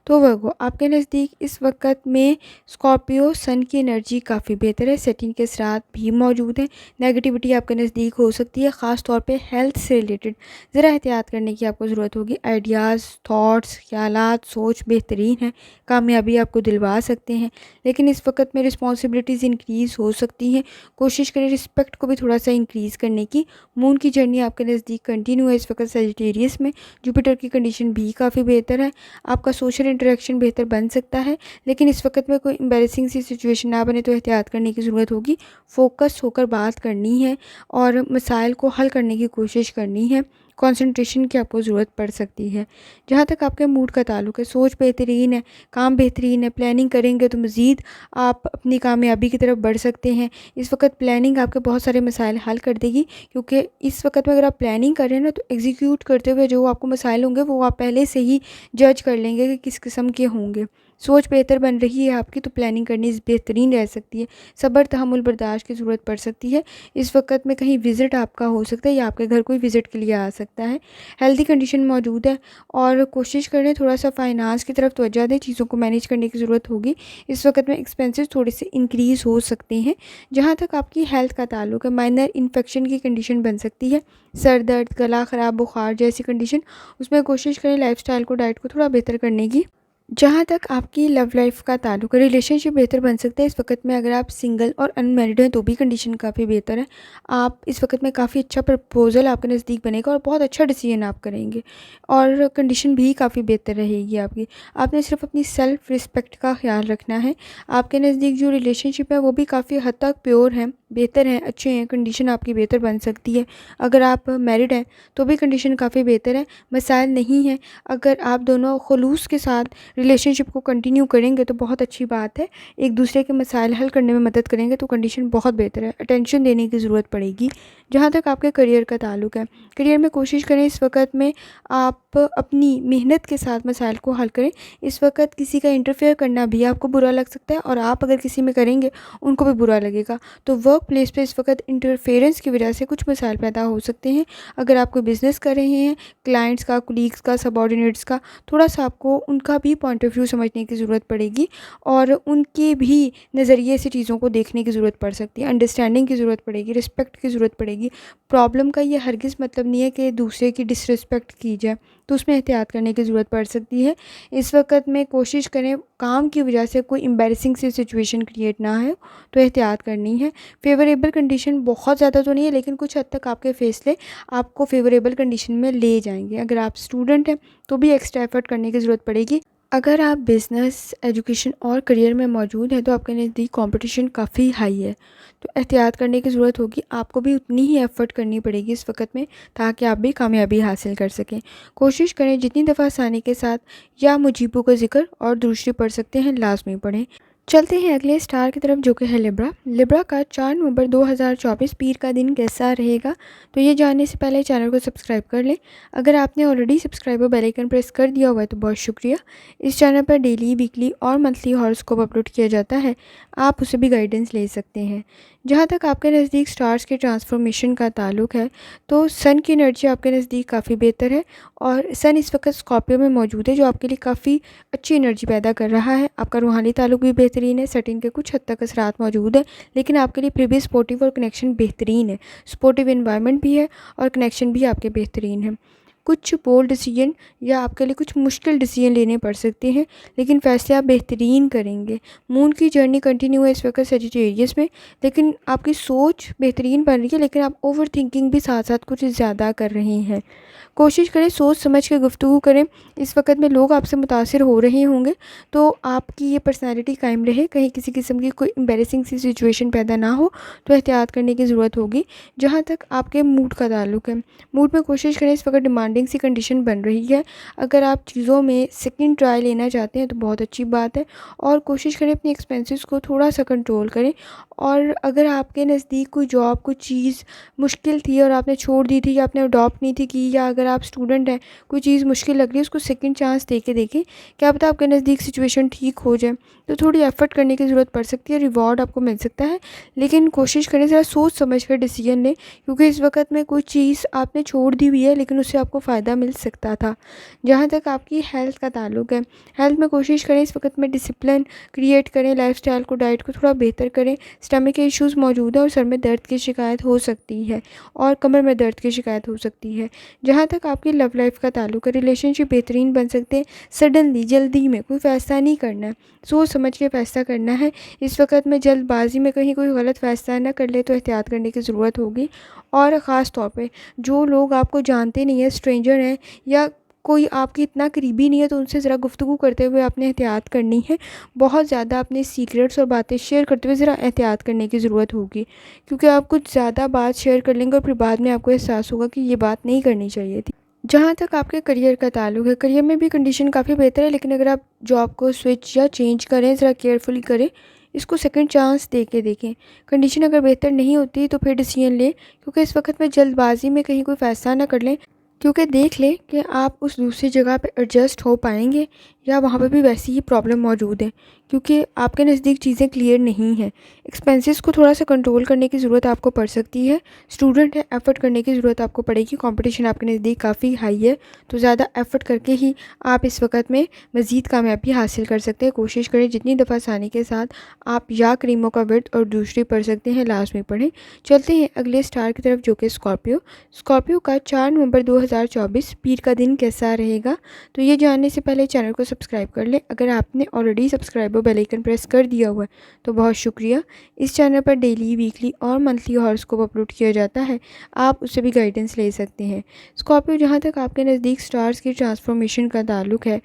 तो वर्गो आपके नज़दीक इस वक्त में स्कॉर्पियो सन की एनर्जी काफ़ी बेहतर है, सेटिंग के साथ भी मौजूद है। नेगेटिविटी आपके नज़दीक हो सकती है, ख़ास तौर पे हेल्थ से रिलेटेड ज़रा एहतियात करने की आपको ज़रूरत होगी। आइडियाज़, थॉट्स, ख्यालात, सोच बेहतरीन है, कामयाबी आपको दिलवा सकते हैं, लेकिन इस वक्त में रिस्पॉन्सिबिलिटीज़ इंक्रीज़ हो सकती हैं। कोशिश करें रिस्पेक्ट को भी थोड़ा सा इंक्रीज़ करने की। मून की जर्नी आपके नज़दीक कंटिन्यू है इस वक्त सजिटेरियस में। जुपिटर की कंडीशन भी काफ़ी बेहतर है, आपका सोशल इंटरेक्शन बेहतर बन सकता है, लेकिन इस वक्त में कोई एम्बैरेसिंग सी सिचुएशन ना बने तो एहतियात करने की ज़रूरत होगी। फोकस होकर बात करनी है और मसाइल को हल करने की कोशिश करनी है। कंसंट्रेशन की आपको ज़रूरत पड़ सकती है। जहाँ तक आपके मूड का ताल्लुक है, सोच बेहतरीन है, काम बेहतरीन है, प्लानिंग करेंगे तो मज़ीद आप अपनी कामयाबी की तरफ बढ़ सकते हैं। इस वक्त प्लानिंग आपके बहुत सारे मसाइल हल कर देगी, क्योंकि इस वक्त में अगर आप प्लानिंग कर रहे हैं ना तो एग्जीक्यूट करते हुए जो आपको मसाइल होंगे वो आप पहले से ही जज कर लेंगे कि किस किस्म के होंगे। सोच बेहतर बन रही है आपकी तो प्लानिंग करनी बेहतरीन रह सकती है। सब्र, तहम्मुल, बर्दाश्त की ज़रूरत पड़ सकती है। इस वक्त में कहीं विज़िट आपका हो सकता है या आपके घर कोई विज़िट के लिए आ सकता है। हेल्दी कंडीशन मौजूद है और कोशिश करें थोड़ा सा फाइनेंस की तरफ तवज्जो दें, चीज़ों को मैनेज करने की ज़रूरत होगी। इस वक्त में एक्सपेंसेस थोड़े से इंक्रीज़ हो सकते हैं। जहाँ तक आपकी हेल्थ का ताल्लुक है, माइनर इन्फेक्शन की कंडीशन बन सकती है, सर दर्द, गला ख़राब, बुखार जैसी कंडीशन, उसमें कोशिश करें लाइफस्टाइल को, डाइट को थोड़ा बेहतर करने की। जहाँ तक आपकी लव लाइफ का ताल्लुक है, रिलेशनशिप बेहतर बन सकता है इस वक्त में। अगर आप सिंगल और अनमैरिड हैं तो भी कंडीशन काफ़ी बेहतर है। आप इस वक्त में काफ़ी अच्छा प्रपोज़ल आपके नज़दीक बनेगा और बहुत अच्छा डिसीजन आप करेंगे, और कंडीशन भी काफ़ी बेहतर रहेगी आपकी। आपने सिर्फ अपनी सेल्फ रिस्पेक्ट का ख्याल रखना है। आपके नज़दीक जो रिलेशनशिप है वो भी काफ़ी हद तक प्योर हैं, बेहतर हैं, अच्छे हैं, कंडीशन आपकी बेहतर बन सकती है। अगर आप मैरिड हैं तो भी कंडीशन काफ़ी बेहतर है, मसाइल नहीं है। अगर आप दोनों खुलूस के साथ रिलेशनशिप को कंटिन्यू करेंगे तो बहुत अच्छी बात है, एक दूसरे के मसाइल हल करने में मदद करेंगे तो कंडीशन बहुत बेहतर है। अटेंशन देने की ज़रूरत पड़ेगी। जहाँ तक आपके करियर का ताल्लुक है, करियर में कोशिश करें इस वक्त में आप अपनी मेहनत के साथ मसाइल को हल करें। इस वक्त किसी का इंटरफेयर करना भी आपको बुरा लग सकता है, और आप अगर किसी में करेंगे उनको भी बुरा लगेगा। तो वर्क प्लेस पे इस वक्त इंटरफेरेंस की वजह से कुछ मसाइल पैदा हो सकते हैं। अगर आप कोई बिज़नेस कर रहे हैं, क्लाइंट्स का, कुलीग्स का, सबॉर्डिनेट्स का, थोड़ा सा आपको उनका भी पॉइंट ऑफ व्यू समझने की ज़रूरत पड़ेगी और उनके भी नज़रिए से चीज़ों को देखने की ज़रूरत पड़ सकती है। अंडरस्टैंडिंग की ज़रूरत पड़ेगी, रिस्पेक्ट की ज़रूरत पड़ेगी। प्रॉब्लम का ये हरगिज़ मतलब नहीं है कि दूसरे की डिसरिस्पेक्ट की जाए, तो उसमें एहतियात करने की ज़रूरत पड़ सकती है। इस वक्त में कोशिश करें काम की वजह से कोई एम्बैरेसिंग सी सिचुएशन क्रिएट ना हो, तो एहतियात करनी है। फेवरेबल कंडीशन बहुत ज़्यादा तो नहीं है, लेकिन कुछ हद तक आपके फैसले आपको फेवरेबल कंडीशन में ले जाएंगे। अगर आप स्टूडेंट हैं तो भी एक्स्ट्रा एफर्ट करने की ज़रूरत पड़ेगी। अगर आप बिज़नेस, एजुकेशन और करियर में मौजूद हैं तो आपके नज़दीक कंपटीशन काफ़ी हाई है, तो एहतियात करने की ज़रूरत होगी। आपको भी उतनी ही एफ़र्ट करनी पड़ेगी इस वक्त में, ताकि आप भी कामयाबी हासिल कर सकें। कोशिश करें जितनी दफ़ा आसानी के साथ या मुजीबों का ज़िक्र और दूसरी पढ़ सकते हैं लाजमी पढ़ें। चलते हैं अगले स्टार की तरफ जो कि है लिब्रा। लिब्रा का 4 नवंबर 2024 पीर का दिन कैसा रहेगा, तो ये जानने से पहले चैनल को सब्सक्राइब कर लें। अगर आपने ऑलरेडी सब्सक्राइब और बेल आइकन प्रेस कर दिया हुआ है तो बहुत शुक्रिया। इस चैनल पर डेली, वीकली और मंथली हॉरोस्कोप अपलोड किया जाता है, आप उसे भी गाइडेंस ले सकते हैं। जहाँ तक आपके नज़दीक स्टार्स के ट्रांसफॉर्मेशन का ताल्लुक है, तो सन की एनर्जी आपके नज़दीक काफ़ी बेहतर है, और सन इस वक्त स्कॉर्पियो में मौजूद है जो आपके लिए काफ़ी अच्छी एनर्जी पैदा कर रहा है। आपका रूहानी ताल्लुक भी बेहतरीन है, सेटिंग के कुछ हद तक असरात मौजूद है, लेकिन आपके लिए फिर भी सपोर्टिव और कनेक्शन बेहतरीन है। सपोर्टिव इन्वायरमेंट भी है और कनेक्शन भी आपके बेहतरीन है। कुछ बोल्ड डिसीजन या आपके लिए कुछ मुश्किल डिसीजन लेने पड़ सकते हैं, लेकिन फैसले आप बेहतरीन करेंगे। मून की जर्नी कंटिन्यू है इस वक्त सजिटेरियस में, लेकिन आपकी सोच बेहतरीन बन रही है, लेकिन आप ओवर थिंकिंग भी साथ साथ कुछ ज़्यादा कर रहे हैं। कोशिश करें सोच समझ के गुफ्तगू करें। इस वक्त में लोग आपसे मुतासिर हो रहे होंगे, तो आपकी ये पर्सनैलिटी कायम रहे, कहीं किसी किस्म की कोई एम्बैरेसिंग सी सिचुएशन पैदा ना हो, तो एहतियात करने की ज़रूरत होगी। जहाँ तक आपके मूड का ताल्लुक है, मूड में कोशिश करें इस वक्त डिमांडिंग डिमांडिंग सी कंडीशन बन रही है। अगर आप चीज़ों में सेकंड ट्राई लेना चाहते हैं तो बहुत अच्छी बात है, और कोशिश करें अपनी एक्सपेंसेस को थोड़ा-सा कंट्रोल करें। और अगर आपके नज़दीक कोई जॉब, कोई चीज़ मुश्किल थी और आपने छोड़ दी थी या आपने अडॉप्ट नहीं थी की, या अगर आप स्टूडेंट हैं, कोई चीज़ मुश्किल लग रही है, उसको सेकंड चांस दे के देखें, क्या पता आपके नज़दीक सिचुएशन ठीक हो जाए। तो थोड़ी एफ़र्ट करने की ज़रूरत पड़ सकती है, रिवॉर्ड आपको मिल सकता है, लेकिन कोशिश करें ज़रा सोच समझ कर डिसीजन लें, क्योंकि इस वक़्त में कोई चीज़ आपने छोड़ दी हुई है लेकिन उससे आपको फ़ायदा मिल सकता था। जहाँ तक आपकी हेल्थ का ताल्लुक है, हेल्थ में कोशिश करें इस वक़्त में डिसिप्लिन क्रिएट करें, लाइफ़स्टाइल को, डाइट को थोड़ा बेहतर करें। स्टमक के इश्यूज़ मौजूद है और सर में दर्द की शिकायत हो सकती है और कमर में दर्द की शिकायत हो सकती है। जहाँ तक आपकी लव लाइफ़ का ताल्लुक है, रिलेशनशिप बेहतरीन बन सकते हैं। सडनली, जल्दी में कोई फ़ैसला नहीं करना है, सोच समझ के फ़ैसला करना है। इस वक़्त में जल्दबाज़ी में कहीं कोई गलत फ़ैसला ना कर ले तो एहतियात करने की ज़रूरत होगी। और ख़ास तौर पे जो लोग आपको जानते नहीं हैं, स्ट्रेंजर हैं या कोई आपकी इतना करीबी नहीं है, तो उनसे ज़रा गुफ्तगू करते हुए आपने एहतियात करनी है। बहुत ज़्यादा अपने सीक्रेट्स और बातें शेयर करते हुए ज़रा एहतियात करने की ज़रूरत होगी, क्योंकि आप कुछ ज़्यादा बात शेयर कर लेंगे और फिर बाद में आपको एहसास होगा कि ये बात नहीं करनी चाहिए थी। जहाँ तक आपके करियर का ताल्लुक है, करियर में भी कंडीशन काफ़ी बेहतर है, लेकिन अगर आप जॉब को स्विच या चेंज करें, ज़रा केयरफुली करें, इसको सेकंड चांस दे के देखें। कंडीशन अगर बेहतर नहीं होती तो फिर डिसीजन लें, क्योंकि इस वक्त में जल्दबाजी में कहीं कोई फ़ैसला ना कर लें, क्योंकि देख लें कि आप उस दूसरी जगह पे एडजस्ट हो पाएँगे या वहाँ पे भी वैसी ही प्रॉब्लम मौजूद है, क्योंकि आपके नज़दीक चीज़ें क्लियर नहीं हैं। एक्सपेंसेस को थोड़ा-सा कंट्रोल करने की ज़रूरत आपको पड़ सकती है। स्टूडेंट है, एफ़र्ट करने की ज़रूरत आपको पड़ेगी। कंपटीशन आपके नज़दीक काफ़ी हाई है, तो ज़्यादा एफ़र्ट करके ही आप इस वक़्त में मज़ीद कामयाबी हासिल कर सकते हैं। कोशिश करें जितनी दफ़ा आसानी के साथ आप या करीमों का व्रत और दूसरी पढ़ सकते हैं, लाज़मी पढ़ें। चलते हैं अगले स्टार की तरफ, जो कि स्कॉर्पियो। स्कॉर्पियो का 4 नवंबर 2024 पीर का दिन कैसा रहेगा? तो ये जानने से पहले चैनल को सब्सक्राइब कर लें। अगर आपने ऑलरेडी सब्सक्राइब और बेल आइकन प्रेस कर दिया हुआ है तो बहुत शुक्रिया। इस चैनल पर डेली, वीकली और मंथली हॉरोस्कोप अपलोड किया जाता है, आप उससे भी गाइडेंस ले सकते हैं। स्कॉर्पियो, जहाँ तक आपके नज़दीक स्टार्स की ट्रांसफॉर्मेशन का ताल्लुक है,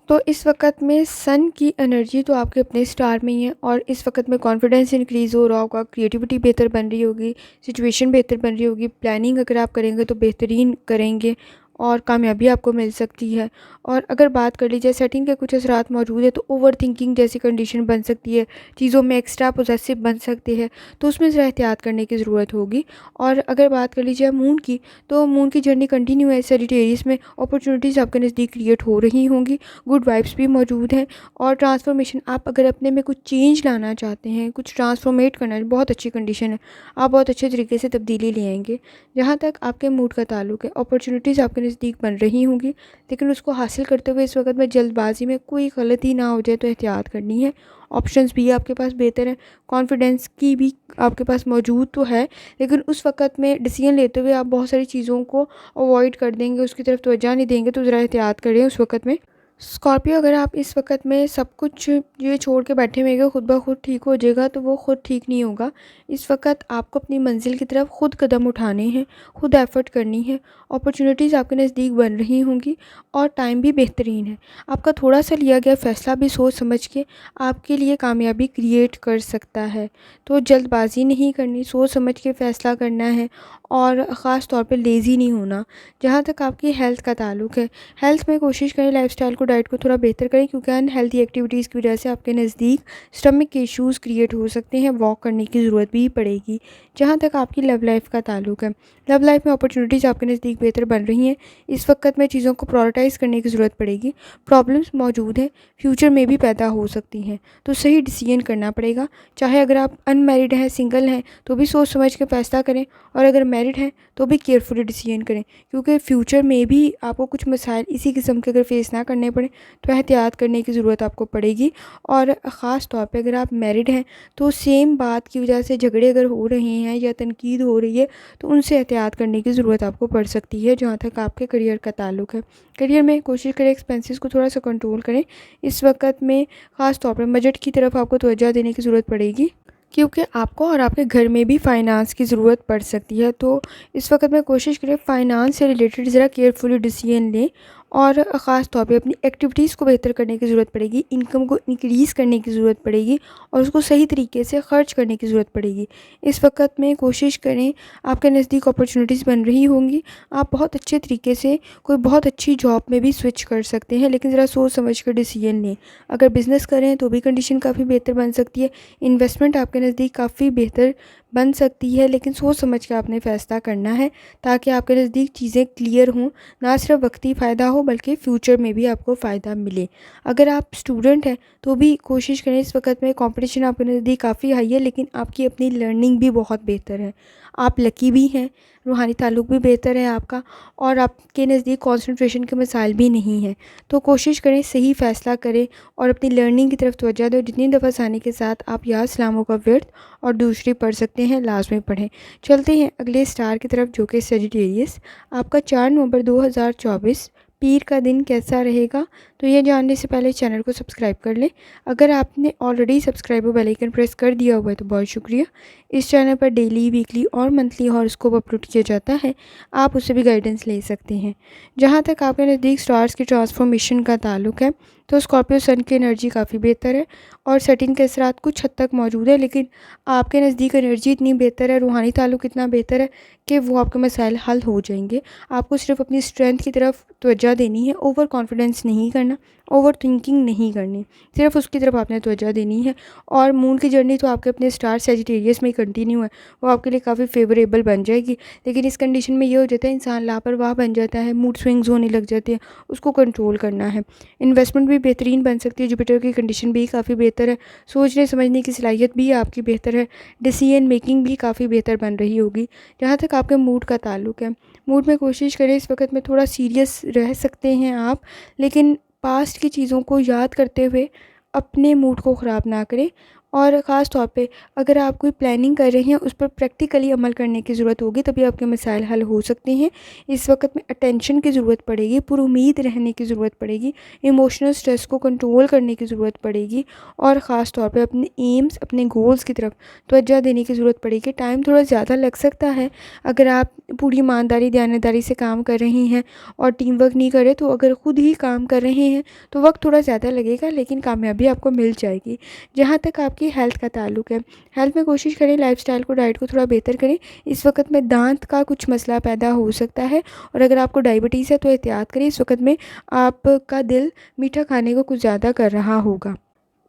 तो इस वक्त में सन की एनर्जी तो आपके अपने स्टार में ही है, और इस वक्त में कॉन्फिडेंस इंक्रीज़ हो रहा होगा, क्रिएटिविटी बेहतर बन रही होगी, सिचुएशन बेहतर बन रही होगी, प्लानिंग अगर आप करेंगे तो बेहतरीन करेंगे और कामयाबी आपको मिल सकती है। और अगर बात कर ली जाए सेटिंग के कुछ असरात मौजूद है, तो ओवर थिंकिंग जैसी कंडीशन बन सकती है, चीज़ों में एक्स्ट्रा पोजेसिव बन सकते हैं, तो उसमें ज़रा एहतियात करने की ज़रूरत होगी। और अगर बात कर ली जाए मून की, तो मून की जर्नी कंटिन्यू है। सेजिटेरियस में अपॉर्चुनिटीज़ आपके नज़दीक क्रिएट हो रही होंगी, गुड वाइब्स भी मौजूद हैं। और ट्रांसफॉर्मेशन, आप अगर अपने में कुछ चेंज लाना चाहते हैं, कुछ ट्रांसफॉर्मेट करना है, बहुत अच्छी कंडीशन है, आप बहुत अच्छे तरीके से तब्दीली ले आएंगे। जहाँ तक आपके मूड का ताल्लुक है, अपॉर्चुनिटीज़ आपके नज़दीक बन रही होंगी, लेकिन उसको हासिल करते हुए इस वक्त में जल्दबाजी में कोई गलती ना हो जाए तो एहतियात करनी है। ऑप्शंस भी आपके पास बेहतर हैं, कॉन्फिडेंस की भी आपके पास मौजूद तो है, लेकिन उस वक्त में डिसीजन लेते हुए आप बहुत सारी चीज़ों को अवॉइड कर देंगे, उसकी तरफ तवज्जो नहीं देंगे, तो ज़रा एहतियात करें उस वक्त में। स्कॉर्पियो, अगर आप इस वक्त में सब कुछ ये छोड़ के बैठे हुए खुद ब खुद ठीक हो जाएगा, तो वो खुद ठीक नहीं होगा। इस वक्त आपको अपनी मंजिल की तरफ खुद कदम उठाने हैं, खुद एफ़र्ट करनी है। अपॉर्चुनिटीज़ आपके नज़दीक बन रही होंगी और टाइम भी बेहतरीन है। आपका थोड़ा सा लिया गया फ़ैसला भी सोच समझ के आपके लिए कामयाबी क्रिएट कर सकता है, तो जल्दबाजी नहीं करनी, सोच समझ के फ़ैसला करना है और ख़ास तौर पे लेज़ी नहीं होना। जहाँ तक आपकी हेल्थ का ताल्लुक है, हेल्थ में कोशिश करें लाइफ़स्टाइल को, डाइट को थोड़ा बेहतर करें, क्योंकि अनहेल्दी एक्टिविटीज़ की वजह से आपके नज़दीक स्टमक के इश्यूज़ क्रिएट हो सकते हैं, वॉक करने की ज़रूरत भी पड़ेगी। जहाँ तक आपकी लव लाइफ़ का ताल्लुक है, लव लाइफ़ में अपॉर्चुनिटीज़ आपके नज़दीक बेहतर बन रही हैं। इस वक्त में चीज़ों को प्रायोरिटाइज़ करने की ज़रूरत पड़ेगी। प्रॉब्लम्स मौजूद हैं, फ्यूचर में भी पैदा हो सकती हैं, तो सही डिसीजन करना पड़ेगा। चाहे अगर आप अनमैरिड हैं, सिंगल हैं, तो भी सोच समझ के फ़ैसला करें, और अगर मैरिड हैं तो भी केयरफुली डिसीजन करें, क्योंकि फ्यूचर में भी आपको कुछ मसाइल इसी किस्म के अगर फेस ना करने पड़े तो एहतियात करने की ज़रूरत आपको पड़ेगी। और ख़ास तौर पे अगर आप मैरिड हैं तो सेम बात की वजह से झगड़े अगर हो रहे हैं या तनकीद हो रही है, तो उनसे एहतियात करने की ज़रूरत आपको पड़ सकती है। जहाँ तक आपके करियर का ताल्लुक है, करियर में कोशिश करें एक्सपेंसेस को थोड़ा सा कंट्रोल करें। इस वक्त में ख़ास तौर पर बजट की तरफ आपको तवज्जो देने की ज़रूरत पड़ेगी, क्योंकि आपको और आपके घर में भी फ़ाइनांस की ज़रूरत पड़ सकती है। तो इस वक्त में कोशिश करें फ़ाइनांस से रिलेटेड ज़रा केयरफुली डिसीजन लें और ख़ास तौर पे अपनी एक्टिविटीज़ को बेहतर करने की ज़रूरत पड़ेगी, इनकम को इंक्रीज़ करने की ज़रूरत पड़ेगी और उसको सही तरीके से ख़र्च करने की ज़रूरत पड़ेगी। इस वक़्त में कोशिश करें, आपके नज़दीक अपॉर्चुनिटीज़ बन रही होंगी, आप बहुत अच्छे तरीके से कोई बहुत अच्छी जॉब में भी स्विच कर सकते हैं, लेकिन ज़रा सोच समझ कर डिसीजन लें। अगर बिज़नेस करें तो भी कंडीशन काफ़ी बेहतर बन सकती है, इन्वेस्टमेंट आपके नज़दीक काफ़ी बेहतर बन सकती है, लेकिन सोच समझ के आपने फ़ैसला करना है ताकि आपके नज़दीक चीज़ें क्लियर हों, ना सिर्फ वक्ती फ़ायदा हो बल्कि फ्यूचर में भी आपको फ़ायदा मिले। अगर आप स्टूडेंट हैं तो भी कोशिश करें, इस वक़्त में कंपटीशन आपके नज़दीक काफ़ी हाई है, लेकिन आपकी अपनी लर्निंग भी बहुत बेहतर है। आप लकी भी हैं, रूहानी ताल्लुक़ भी बेहतर है आपका और आपके नज़दीक कंसंट्रेशन के मसाइल भी नहीं हैं। तो कोशिश करें सही फ़ैसला करें और अपनी लर्निंग की तरफ तवज्जो दें। जितनी दफ़ा आसानी के साथ आप या इस्लामों का विर्द और दूसरी पढ़ सकते हैं, लाज़मी पढ़ें। चलते हैं अगले स्टार की तरफ जो कि सजिटेरियस। आपका 4 नवंबर 2024 पीर का दिन कैसा रहेगा? तो ये जानने से पहले चैनल को सब्सक्राइब कर लें। अगर आपने ऑलरेडी सब्सक्राइब और बेल आइकन प्रेस कर दिया हुआ है तो बहुत शुक्रिया। इस चैनल पर डेली, वीकली और मंथली हॉरोस्कोप अपलोड किया जाता है, आप उससे भी गाइडेंस ले सकते हैं। जहाँ तक आपके नज़दीक स्टार्स की ट्रांसफॉर्मेशन का ताल्लुक है तो स्कॉर्पियो सन की एनर्जी काफ़ी बेहतर है और सेटिंग के असरात कुछ हद तक मौजूद है, लेकिन आपके नज़दीक एनर्जी इतनी बेहतर है, रूहानी ताल्लुक इतना बेहतर है कि वो आपके मसाइल हल हो जाएंगे। आपको सिर्फ अपनी स्ट्रेंथ की तरफ तवज्जो देनी है, ओवर कॉन्फिडेंस नहीं करना, ओवर थिंकिंग नहीं करनी, सिर्फ उसकी तरफ आपने तवज्जो देनी है। और मून की जर्नी तो आपके अपने स्टार सेजिटेरियस में ही कंटिन्यू है, वो आपके लिए काफ़ी फेवरेबल बन जाएगी। लेकिन इस कंडीशन में ये हो जाता है, इंसान लापरवाह बन जाता है, मूड स्विंग्स होने लग जाते हैं, उसको कंट्रोल करना है। इन्वेस्टमेंट भी बेहतरीन बन सकती है, जुपिटर की कंडीशन भी काफ़ी बेहतर है, सोचने समझने की सलाहियत भी आपकी बेहतर है, डिसीजन मेकिंग भी काफ़ी बेहतर बन रही होगी। जहाँ तक आपके मूड का ताल्लुक है, मूड में कोशिश करें, इस वक्त में थोड़ा सीरियस रह सकते हैं आप, लेकिन पास्ट की चीज़ों को याद करते हुए अपने मूड को ख़राब ना करें। और ख़ास तौर पे अगर आप कोई प्लानिंग कर रहे हैं, उस पर प्रैक्टिकली अमल करने की ज़रूरत होगी, तभी आपके मसाइल हल हो सकते हैं। इस वक्त में अटेंशन की ज़रूरत पड़ेगी, पुरुमीद रहने की ज़रूरत पड़ेगी, इमोशनल स्ट्रेस को कंट्रोल करने की ज़रूरत पड़ेगी और ख़ास तौर पे अपने एम्स, अपने गोल्स की तरफ तवज्जो देने की ज़रूरत पड़ेगी। टाइम थोड़ा ज़्यादा लग सकता है, अगर आप पूरी ईमानदारी, दयानतदारी से काम कर रही हैं और टीम वर्क नहीं कर रहे, तो अगर ख़ुद ही काम कर रहे हैं तो वक्त थोड़ा ज़्यादा लगेगा, लेकिन कामयाबी आपको मिल जाएगी। जहाँ तक आपकी हेल्थ का ताल्लुक है, हेल्थ में कोशिश करें लाइफस्टाइल को, डाइट को थोड़ा बेहतर करें। इस वक्त में दांत का कुछ मसला पैदा हो सकता है और अगर आपको डायबिटीज़ है तो एहतियात करें, इस वक्त में आपका दिल मीठा खाने को कुछ ज़्यादा कर रहा होगा।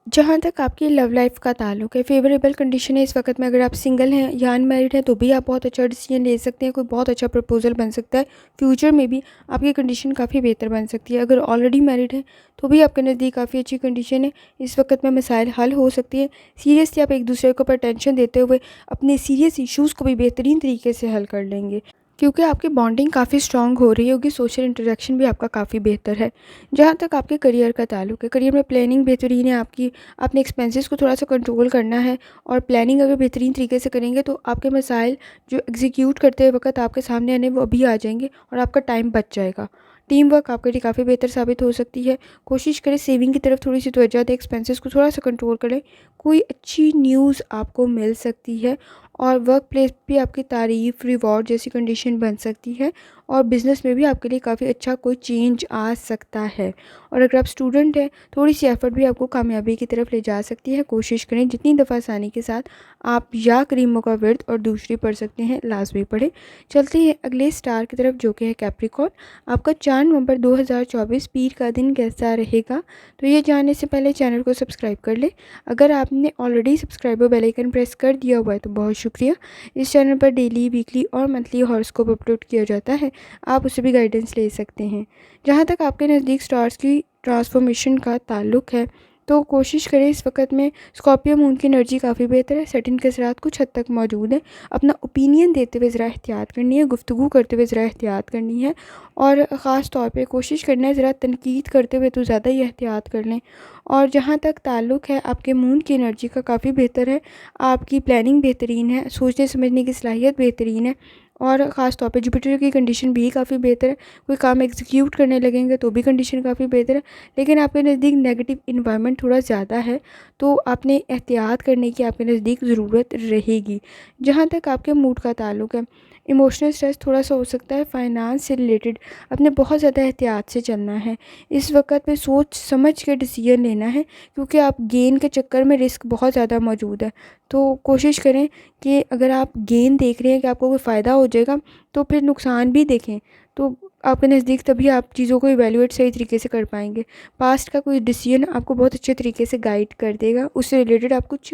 जहाँ तक आपकी लव लाइफ का ताल्लुक है, फेवरेबल कंडीशन है इस वक्त में। अगर आप सिंगल हैं या अनमैरिड हैं तो भी आप बहुत अच्छा डिसीजन ले सकते हैं, कोई बहुत अच्छा प्रपोजल बन सकता है, फ्यूचर में भी आपकी कंडीशन काफ़ी बेहतर बन सकती है। अगर ऑलरेडी मैरिड हैं तो भी आपके नज़दीक काफ़ी अच्छी कंडीशन है, इस वक्त में मसाइल हल हो सकती है। सीरियसली आप एक दूसरे के ऊपर टेंशन देते हुए अपने सीरियस इशूज़ को भी बेहतरीन तरीके से हल कर लेंगे, क्योंकि आपकी बॉन्डिंग काफ़ी स्ट्रॉन्ग हो रही होगी, सोशल इंटरेक्शन भी आपका काफ़ी बेहतर है। जहाँ तक आपके करियर का ताल्लुक है, करियर में प्लानिंग बेहतरीन है आपकी, आपने एक्सपेंसेस को थोड़ा सा कंट्रोल करना है और प्लानिंग अगर बेहतरीन तरीके से करेंगे तो आपके मसाइल जो एग्जीक्यूट करते वक्त आपके सामने आने वो अभी आ जाएंगे और आपका टाइम बच जाएगा। टीम वर्क आपके लिए काफ़ी बेहतर साबित हो सकती है। कोशिश करें सेविंग की तरफ थोड़ी सी तवज्जो दें, एक्सपेंसेस को थोड़ा सा कंट्रोल करें। कोई अच्छी न्यूज़ आपको मिल सकती है और वर्क प्लेस भी आपकी तारीफ़, रिवॉर्ड जैसी कंडीशन बन सकती है और बिज़नेस में भी आपके लिए काफ़ी अच्छा कोई चेंज आ सकता है। और अगर आप स्टूडेंट हैं, थोड़ी सी एफ़र्ट भी आपको कामयाबी की तरफ ले जा सकती है। कोशिश करें जितनी दफ़ा आसानी के साथ आप या करीमों का विर्द और दूसरी पढ़ सकते हैं, लाज़मी पढ़ें। चलते हैं अगले स्टार की तरफ जो कि है कैप्रिकॉर्न। आपका 4 नवंबर 2024 पीर का दिन कैसा रहेगा? तो ये जानने से पहले चैनल को सब्सक्राइब कर लें। अगर आपने ऑलरेडी सब्सक्राइब और बेल आइकन प्रेस कर दिया हुआ है तो बहुत शुक्रिया। इस चैनल पर डेली, वीकली और मंथली हॉरोस्कोप अपलोड किया जाता है, आप उससे भी गाइडेंस ले सकते हैं। जहाँ तक आपके नज़दीक स्टार्स की ट्रांसफॉर्मेशन का ताल्लुक है तो कोशिश करें, इस वक्त में स्कॉर्पियो मून की एनर्जी काफ़ी बेहतर है, सेटिंग के असरात कुछ हद तक मौजूद है। अपना ओपिनियन देते हुए ज़रा एहतियात करनी है, गुफ्तगू करते हुए ज़रा एहतियात करनी है और ख़ास तौर पे कोशिश करना है ज़रा तनकीद करते हुए तो ज़्यादा ही एहतियात कर लें। और जहाँ तक ताल्लुक है आपके मून की एनर्जी का, काफ़ी बेहतर है, आपकी प्लानिंग बेहतरीन है, सोचने समझने की सलाहियत बेहतरीन है और ख़ास तौर पे जुपिटर की कंडीशन भी काफ़ी बेहतर है। कोई काम एग्जीक्यूट करने लगेंगे तो भी कंडीशन काफ़ी बेहतर है, लेकिन आपके नज़दीक नेगेटिव इन्वायरमेंट थोड़ा ज़्यादा है, तो आपने एहतियात करने की आपके नज़दीक ज़रूरत रहेगी। जहाँ तक आपके मूड का ताल्लुक है, इमोशनल स्ट्रेस थोड़ा सा हो सकता है। फाइनेंस से रिलेटेड अपने बहुत ज़्यादा एहतियात से चलना है। इस वक्त में सोच समझ के डिसीजन लेना है, क्योंकि आप गेन के चक्कर में रिस्क बहुत ज़्यादा मौजूद है। तो कोशिश करें कि अगर आप गेन देख रहे हैं कि आपको कोई फ़ायदा हो जाएगा, तो फिर नुकसान भी देखें। तो आपके नज़दीक तभी आप चीज़ों को इवैल्यूएट सही तरीके से कर पाएंगे। पास्ट का कोई डिसीजन आपको बहुत अच्छे तरीके से गाइड कर देगा। उससे रिलेटेड आप कुछ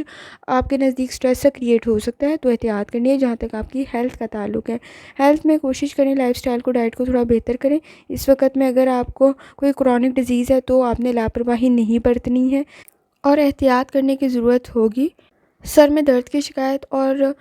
आपके नज़दीक स्ट्रेस सा क्रिएट हो सकता है, तो एहतियात करनी है। जहाँ तक आपकी हेल्थ का ताल्लुक है, हेल्थ में कोशिश करें लाइफस्टाइल को, डाइट को थोड़ा बेहतर करें। इस वक्त में अगर आपको कोई क्रॉनिक डिजीज़ है तो आपने लापरवाही नहीं बरतनी है और एहतियात करने की ज़रूरत होगी। सर में दर्द की शिकायत और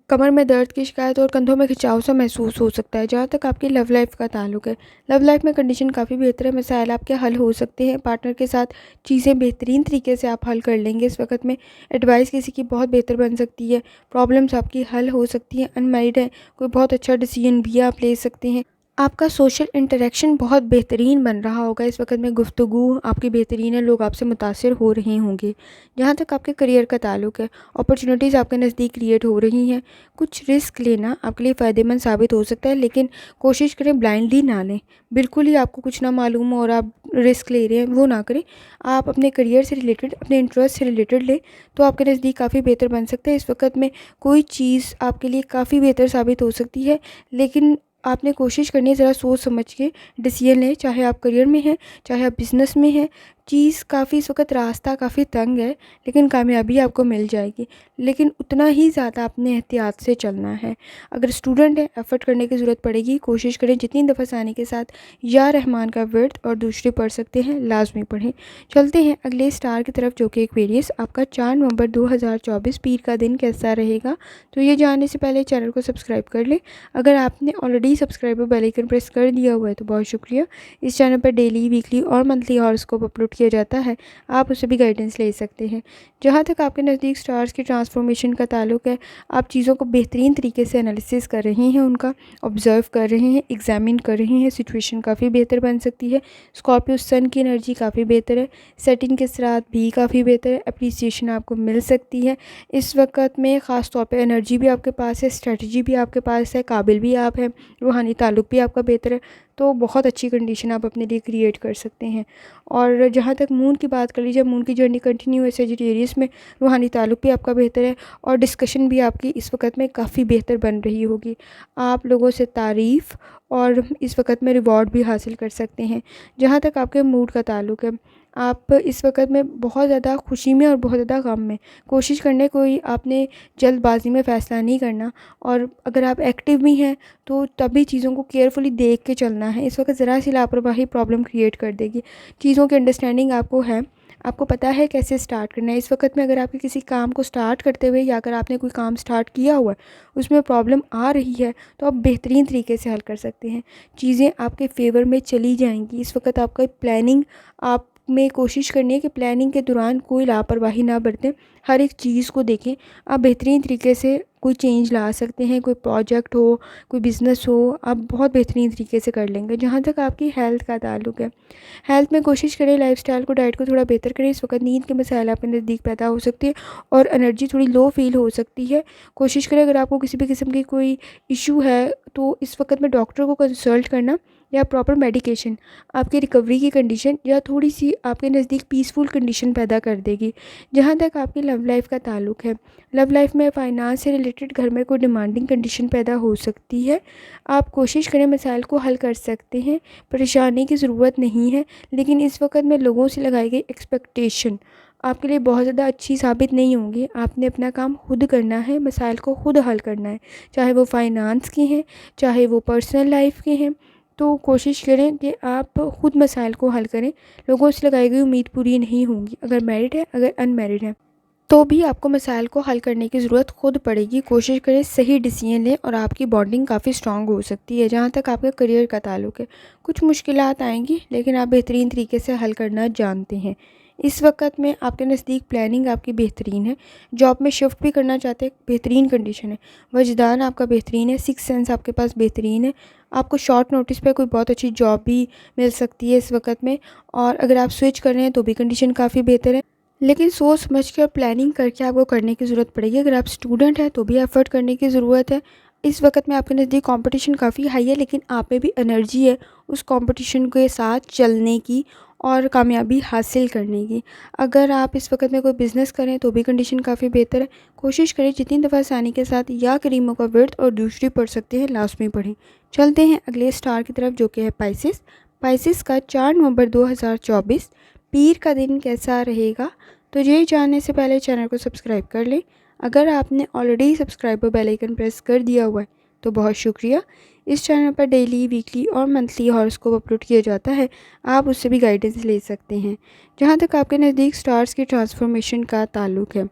कमर में दर्द की शिकायत और कंधों में खिंचाव सा महसूस हो सकता है। जहाँ तक आपकी लव लाइफ का ताल्लुक है, लव लाइफ में कंडीशन काफ़ी बेहतर है। मसाइल आपके हल हो सकते हैं। पार्टनर के साथ चीज़ें बेहतरीन तरीके से आप हल कर लेंगे। इस वक्त में एडवाइस किसी की बहुत बेहतर बन सकती है। प्रॉब्लम्स आपकी हल हो सकती हैं। अनमैरिड है, कोई बहुत अच्छा डिसीजन भी आप ले सकते हैं। आपका सोशल इंटरेक्शन बहुत बेहतरीन बन रहा होगा। इस वक्त में गुफ्तगू आपकी बेहतरीन है, लोग आपसे मुतासिर हो रहे होंगे। जहाँ तक आपके करियर का ताल्लुक है, अपॉर्चुनिटीज़ आपके नज़दीक क्रिएट हो रही हैं। कुछ रिस्क लेना आपके लिए फ़ायदेमंद साबित हो सकता है, लेकिन कोशिश करें ब्लाइंडली ना लें। बिल्कुल ही आपको कुछ ना मालूम हो और आप रिस्क ले रहे हैं, वो ना करें। आप अपने करियर से रिलेटेड, अपने इंटरेस्ट से रिलेटेड लें, तो आपके नज़दीक काफ़ी बेहतर बन सकता है। इस वक्त में कोई चीज़ आपके लिए काफ़ी बेहतर साबित हो सकती है, लेकिन आपने कोशिश करनी है ज़रा सोच समझ के डिसीजन लें। चाहे आप करियर में हैं, चाहे आप बिज़नेस में हैं, चीज़ काफ़ी इस वक्त रास्ता काफ़ी तंग है, लेकिन कामयाबी आपको मिल जाएगी। लेकिन उतना ही ज़्यादा आपने एहतियात से चलना है। अगर स्टूडेंट है, एफ़र्ट करने की ज़रूरत पड़ेगी। कोशिश करें जितनी दफ़ा आसानी के साथ या रहमान का वर्द और दूसरी पढ़ सकते हैं, लाजमी पढ़ें। चलते हैं अगले स्टार की तरफ, जो कि एक्वेरियस। आपका 4 नवंबर 2024 पीर का दिन कैसा रहेगा, तो ये जानने से पहले चैनल को सब्सक्राइब कर लें। अगर आपने already subscriber bell icon press कर दिया हुआ है तो बहुत शुक्रिया। इस चैनल पर डेली, वीकली और मंथली हॉरोस्कोप अपलोड किया जाता है, आप उससे भी गाइडेंस ले सकते हैं। जहाँ तक आपके नज़दीक स्टार्स की ट्रांसफॉर्मेशन का ताल्लुक है, आप चीज़ों को बेहतरीन तरीके से एनालिसिस कर रहे हैं, उनका ऑब्ज़र्व कर रहे हैं, एग्जामिन कर रहे हैं। सिचुएशन काफ़ी बेहतर बन सकती है। स्कॉर्पियो सन की एनर्जी काफ़ी बेहतर है। सेटिंग के साथ भी काफ़ी बेहतर है। अप्रिसिएशन आपको मिल सकती है इस वक्त में। ख़ास तौर पे एनर्जी भी आपके पास है, स्ट्रेटजी भी आपके पास है, काबिल भी आप हैं, रूहानी ताल्लुक भी आपका बेहतर है। तो बहुत अच्छी कंडीशन आप अपने लिए क्रिएट कर सकते हैं। और जहाँ तक मून की बात कर लीजिए, मून की जर्नी कंटिन्यू है सेजिटेरियस में। रूहानी ताल्लुक भी आपका बेहतर है और डिस्कशन भी आपकी इस वक्त में काफ़ी बेहतर बन रही होगी। आप लोगों से तारीफ़ और इस वक्त में रिवॉर्ड भी हासिल कर सकते हैं। जहाँ तक आपके मूड का ताल्लुक है, आप इस वक्त में बहुत ज़्यादा खुशी में और बहुत ज़्यादा गम में। कोशिश करने कोई आपने जल्दबाजी में फ़ैसला नहीं करना, और अगर आप एक्टिव भी हैं तो तभी चीज़ों को केयरफुली देख के चलना है। इस वक्त ज़रा सी लापरवाही प्रॉब्लम क्रिएट कर देगी। चीज़ों की अंडरस्टैंडिंग आपको है, आपको पता है कैसे स्टार्ट करना है। इस वक्त में अगर आपके किसी काम को स्टार्ट करते हुए या अगर आपने कोई काम स्टार्ट किया हुआ है, उसमें प्रॉब्लम आ रही है, तो आप बेहतरीन तरीके से हल कर सकते हैं। चीज़ें आपके फेवर में चली जाएंगी। इस वक्त आपका प्लानिंग आप में कोशिश करनी है कि प्लानिंग के दौरान कोई लापरवाही ना बरतें, हर एक चीज़ को देखें। आप बेहतरीन तरीके से कोई चेंज ला सकते हैं। कोई प्रोजेक्ट हो, कोई बिज़नेस हो, आप बहुत बेहतरीन तरीके से कर लेंगे। जहाँ तक आपकी हेल्थ का ताल्लुक है, हेल्थ में कोशिश करें लाइफस्टाइल को, डाइट को थोड़ा बेहतर करें। इस वक्त नींद के मसाइल आपके नज़दीक पैदा हो सकते हैं और एनर्जी थोड़ी लो फील हो सकती है। कोशिश करें अगर आपको किसी भी किस्म की कोई इशू है तो इस वक्त में डॉक्टर को कंसल्ट करना या प्रॉपर मेडिकेशन आपकी रिकवरी की कंडीशन या थोड़ी सी आपके नज़दीक पीसफुल कंडीशन पैदा कर देगी। जहाँ तक आपकी लव लाइफ का ताल्लुक है, लव लाइफ में फाइनेंस से रिलेटेड घर में कोई डिमांडिंग कंडीशन पैदा हो सकती है। आप कोशिश करें मसाइल को हल कर सकते हैं, परेशानी की ज़रूरत नहीं है। लेकिन इस वक्त में लोगों से लगाई गई एक्सपेक्टेशन आपके लिए बहुत ज़्यादा अच्छी साबित नहीं होंगी। आपने अपना काम खुद करना है, मसाइल को खुद हल करना है, चाहे वो फाइनेंस के हैं, चाहे वो पर्सनल लाइफ के हैं। तो कोशिश करें कि आप खुद मसाइल को हल करें। लोगों से लगाई गई उम्मीद पूरी नहीं होंगी। अगर मैरिड है, अगर अनमैरिड है, तो भी आपको मसाइल को हल करने की ज़रूरत खुद पड़ेगी। कोशिश करें सही डिसीजन लें और आपकी बॉन्डिंग काफ़ी स्ट्रांग हो सकती है। जहाँ तक आपके करियर का ताल्लुक है, कुछ मुश्किलात आएंगी, लेकिन आप बेहतरीन तरीके से हल करना जानते हैं। इस वक्त में आपके नज़दीक प्लानिंग आपकी बेहतरीन है। जॉब में शिफ्ट भी करना चाहते हैं, बेहतरीन कंडीशन है। वजदान आपका बेहतरीन है। सिक्स सेंस आपके पास बेहतरीन है। आपको शॉर्ट नोटिस पे कोई बहुत अच्छी जॉब भी मिल सकती है इस वक्त में। और अगर आप स्विच कर रहे हैं तो भी कंडीशन काफ़ी बेहतर है, लेकिन सोच समझ के और प्लानिंग करके आपको करने की ज़रूरत पड़ेगी। अगर आप स्टूडेंट हैं तो भी एफ़र्ट करने की ज़रूरत है। इस वक्त में आपके नज़दीक कंपटीशन काफ़ी हाई है, लेकिन आप में भी एनर्जी है उस कंपटीशन के साथ चलने की और कामयाबी हासिल करने की। अगर आप इस वक्त में कोई बिज़नेस करें तो भी कंडीशन काफ़ी बेहतर है। कोशिश करें जितनी दफ़ा आसानी के साथ या करीमों का वर्थ और दूसरी पढ़ सकते हैं लास्ट में पढ़ें। चलते हैं अगले स्टार की तरफ, जो कि है पाइसिस। पाइसिस का 4 नवंबर 2024 पीर का दिन कैसा रहेगा? तो ये जानने से पहले चैनल को सब्सक्राइब कर लें। अगर आपने ऑलरेडी सब्सक्राइब और बेल आइकन प्रेस कर दिया हुआ है तो बहुत शुक्रिया। इस चैनल पर डेली, वीकली और मंथली हॉरोस्कोप अपलोड किया जाता है, आप उससे भी गाइडेंस ले सकते हैं। जहां तक आपके नज़दीक स्टार्स की ट्रांसफॉर्मेशन का ताल्लुक है,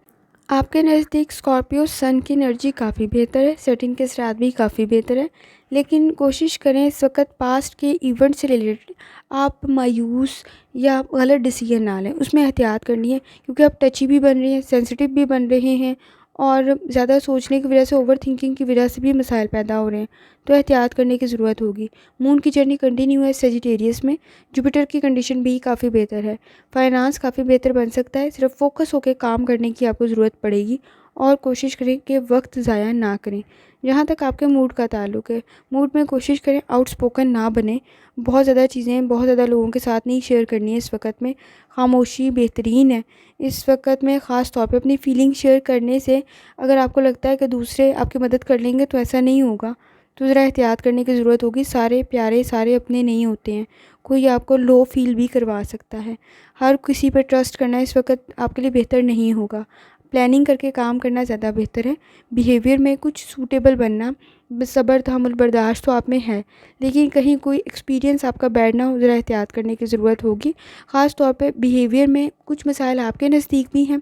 आपके नज़दीक स्कॉर्पियो सन की एनर्जी काफ़ी बेहतर है, सेटिंग के साथ भी काफ़ी बेहतर है, लेकिन कोशिश करें इस वक्त पास्ट के इवेंट से रिलेटेड आप मायूस या गलत डिसीजन ना लें। उसमें एहतियात करनी है, क्योंकि आप टची भी बन रही हैं, सेंसिटिव भी बन रहे हैं और ज़्यादा सोचने की वजह से, ओवर थिंकिंग की वजह से भी मसाइल पैदा हो रहे हैं, तो एहतियात करने की ज़रूरत होगी। मून की जर्नी कंटिन्यू है सेजिटेरियस में। जुपिटर की कंडीशन भी काफ़ी बेहतर है। फाइनेंस काफ़ी बेहतर बन सकता है, सिर्फ फोकस होकर काम करने की आपको ज़रूरत पड़ेगी और कोशिश करें कि वक्त ज़ाया ना करें। जहाँ तक आपके मूड का ताल्लुक है, मूड में कोशिश करें आउटस्पोकन ना बने। बहुत ज़्यादा चीज़ें बहुत ज़्यादा लोगों के साथ नहीं शेयर करनी है। इस वक्त में खामोशी बेहतरीन है। इस वक्त में ख़ास तौर पे अपनी फीलिंग शेयर करने से अगर आपको लगता है कि दूसरे आपकी मदद कर लेंगे, तो ऐसा नहीं होगा। तो ज़रा एहतियात करने की ज़रूरत होगी। सारे प्यारे, सारे अपने नहीं होते हैं। कोई आपको लो फील भी करवा सकता है। हर किसी पर ट्रस्ट करना इस वक्त आपके लिए बेहतर नहीं होगा। प्लानिंग करके काम करना ज़्यादा बेहतर है। बिहेवियर में कुछ सूटेबल बनना, सब्र, तहम्मुल, बर्दाश्त तो आप में है, लेकिन कहीं कोई एक्सपीरियंस आपका बैड ना हो, ज़रा एहतियात करने की ज़रूरत होगी। ख़ास तौर पे बिहेवियर में कुछ मसाइल आपके नज़दीक भी हैं,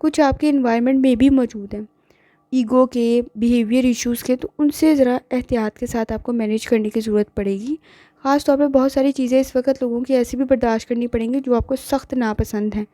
कुछ आपके इन्वायरमेंट में भी मौजूद हैं, ईगो के, बिहेवियर इश्यूज़ के, तो उनसे ज़रा एहतियात के साथ आपको मैनेज करने की ज़रूरत पड़ेगी। ख़ास तौर पे बहुत सारी चीज़ें इस वक्त लोगों की ऐसी भी बर्दाश्त करनी पड़ेंगी जो आपको सख्त नापसंद हैं,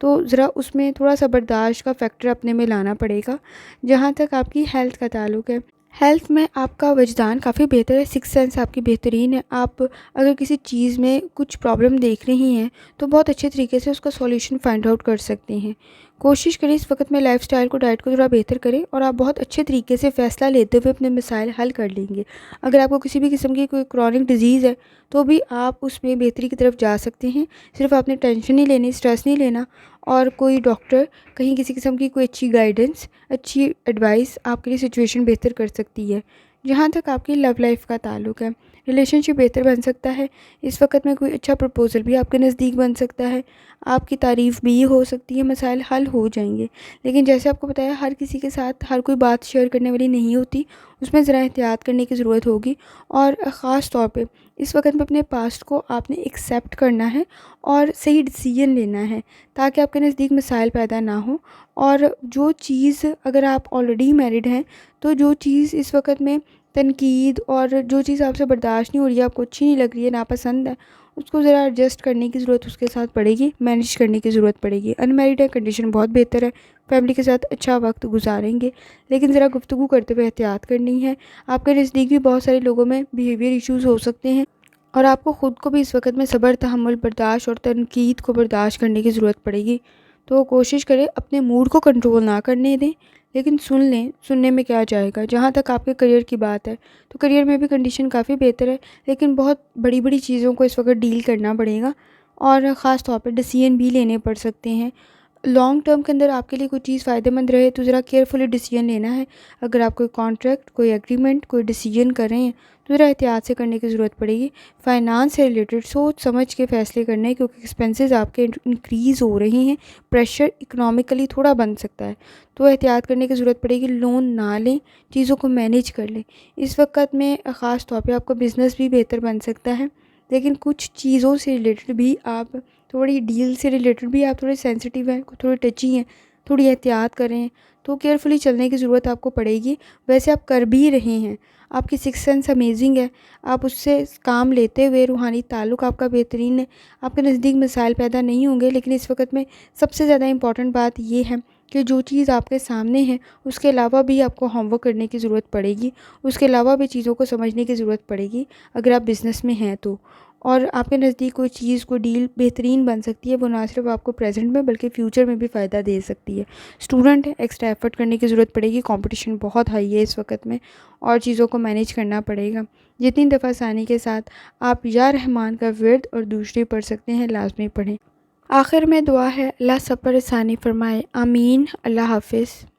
तो ज़रा उसमें थोड़ा-सा बर्दाश्त का फैक्टर अपने में लाना पड़ेगा। जहाँ तक आपकी हेल्थ का ताल्लुक है, हेल्थ में आपका वजदान काफ़ी बेहतर है, सिक्स सेंस आपकी बेहतरीन है। आप अगर किसी चीज़ में कुछ प्रॉब्लम देख रही हैं तो बहुत अच्छे तरीके से उसका सॉल्यूशन फाइंड आउट कर सकते हैं। कोशिश करें इस वक्त में लाइफ़स्टाइल को, डाइट को थोड़ा बेहतर करें और आप बहुत अच्छे तरीके से फ़ैसला लेते हुए अपने मसाइल हल कर लेंगे। अगर आपको किसी भी किस्म की कोई क्रॉनिक डिज़ीज़ है तो भी आप उसमें बेहतरी की तरफ जा सकते हैं। सिर्फ आपने टेंशन नहीं लेनी, स्ट्रेस नहीं लेना, और कोई डॉक्टर, कहीं किसी किस्म की कोई अच्छी गाइडेंस, अच्छी एडवाइस आपके लिए सिचुएशन बेहतर कर सकती है। जहाँ तक आपकी लव लाइफ का ताल्लुक है, रिलेशनशिप बेहतर बन सकता है। इस वक्त में कोई अच्छा प्रपोज़ल भी आपके नज़दीक बन सकता है, आपकी तारीफ़ भी हो सकती है, मसाइल हल हो जाएंगे। लेकिन जैसे आपको बताया, हर किसी के साथ हर कोई बात शेयर करने वाली नहीं होती, उसमें ज़रा एहतियात करने की ज़रूरत होगी। और ख़ास तौर पे इस वक्त में अपने पास्ट को आपने एक्सेप्ट करना है और सही डिसीजन लेना है, ताकि आपके नज़दीक मसाइल पैदा ना हो। और जो चीज़, अगर आप ऑलरेडी मैरिड हैं तो जो चीज़ इस वक्त में तनकीद और जो चीज़ आपसे बर्दाश्त नहीं हो रही है, आपको अच्छी नहीं लग रही है, नापसंद है, उसको ज़रा एडजस्ट करने की ज़रूरत उसके साथ पड़ेगी, मैनेज करने की ज़रूरत पड़ेगी। अनमैरिड है, कंडीशन बहुत बेहतर है, फैमिली के साथ अच्छा वक्त गुजारेंगे, लेकिन ज़रा गुफ्तगू करते हुए एहतियात करनी है। आपके नज़दीक भी बहुत सारे लोगों में बिहेवियर इश्यूज़ हो सकते हैं और आपको ख़ुद को भी इस वक्त में सब्र, तहम्मुल, बर्दाश्त और तनकीद को बर्दाश्त करने की ज़रूरत पड़ेगी। तो कोशिश करें अपने मूड को कंट्रोल ना करने दें, लेकिन सुन लें, सुनने में क्या जाएगा। जहाँ तक आपके करियर की बात है, तो करियर में भी कंडीशन काफ़ी बेहतर है, लेकिन बहुत बड़ी बड़ी चीज़ों को इस वक्त डील करना पड़ेगा और ख़ास तौर पर डिसीजन भी लेने पड़ सकते हैं। लॉन्ग टर्म के अंदर आपके लिए कोई चीज़ फ़ायदेमंद रहे तो ज़रा केयरफुली डिसीजन लेना है। अगर आप कोई कॉन्ट्रैक्ट, कोई एग्रीमेंट, कोई डिसीजन कर रहे हैं तो ज़रा एहतियात से करने की ज़रूरत पड़ेगी। फाइनेंस से रिलेटेड सोच समझ के फ़ैसले करने हैं, क्योंकि एक्सपेंसेस आपके इंक्रीज़ हो रहे हैं, प्रेशर इकोनॉमिकली थोड़ा बन सकता है, तो एहतियात करने की ज़रूरत पड़ेगी। लोन ना लें, चीज़ों को मैनेज कर लें। इस वक्त में ख़ास तौर पे आपका बिज़नेस भी बेहतर बन सकता है, लेकिन कुछ चीज़ों से रिलेटेड भी आप, थोड़ी डील से रिलेटेड भी आप थोड़े सेंसिटिव हैं, थोड़े टची हैं, थोड़ी एहतियात करें, तो केयरफुली चलने की ज़रूरत आपको पड़ेगी। वैसे आप कर भी रहे हैं, आपकी सिक्स सेंस अमेजिंग है, आप उससे काम लेते हुए रूहानी ताल्लुक़ आपका बेहतरीन है, आपके नज़दीक मसाइल पैदा नहीं होंगे। लेकिन इस वक्त में सबसे ज़्यादा इम्पॉर्टेंट बात ये है कि जो चीज़ आपके सामने है उसके अलावा भी आपको होमवर्क करने की ज़रूरत पड़ेगी, उसके अलावा भी चीज़ों को समझने की ज़रूरत पड़ेगी अगर आप बिज़नेस में हैं तो। और आपके नज़दीक कोई चीज़, कोई डील बेहतरीन बन सकती है। वो ना सिर्फ आपको प्रेजेंट में बल्कि फ़्यूचर में भी फ़ायदा दे सकती है। स्टूडेंट है, एक्स्ट्रा एफर्ट करने की ज़रूरत पड़ेगी, कंपटीशन बहुत हाई है इस वक्त में और चीज़ों को मैनेज करना पड़ेगा। जितनी दफ़ा आसानी के साथ आप या रहमान का विर्द और दूसरी पढ़ सकते हैं, लाजमी पढ़ें। आखिर में दुआ है, अल्लाह सब पर आसानी फरमाए। आमीन। अल्लाह हाफिज़।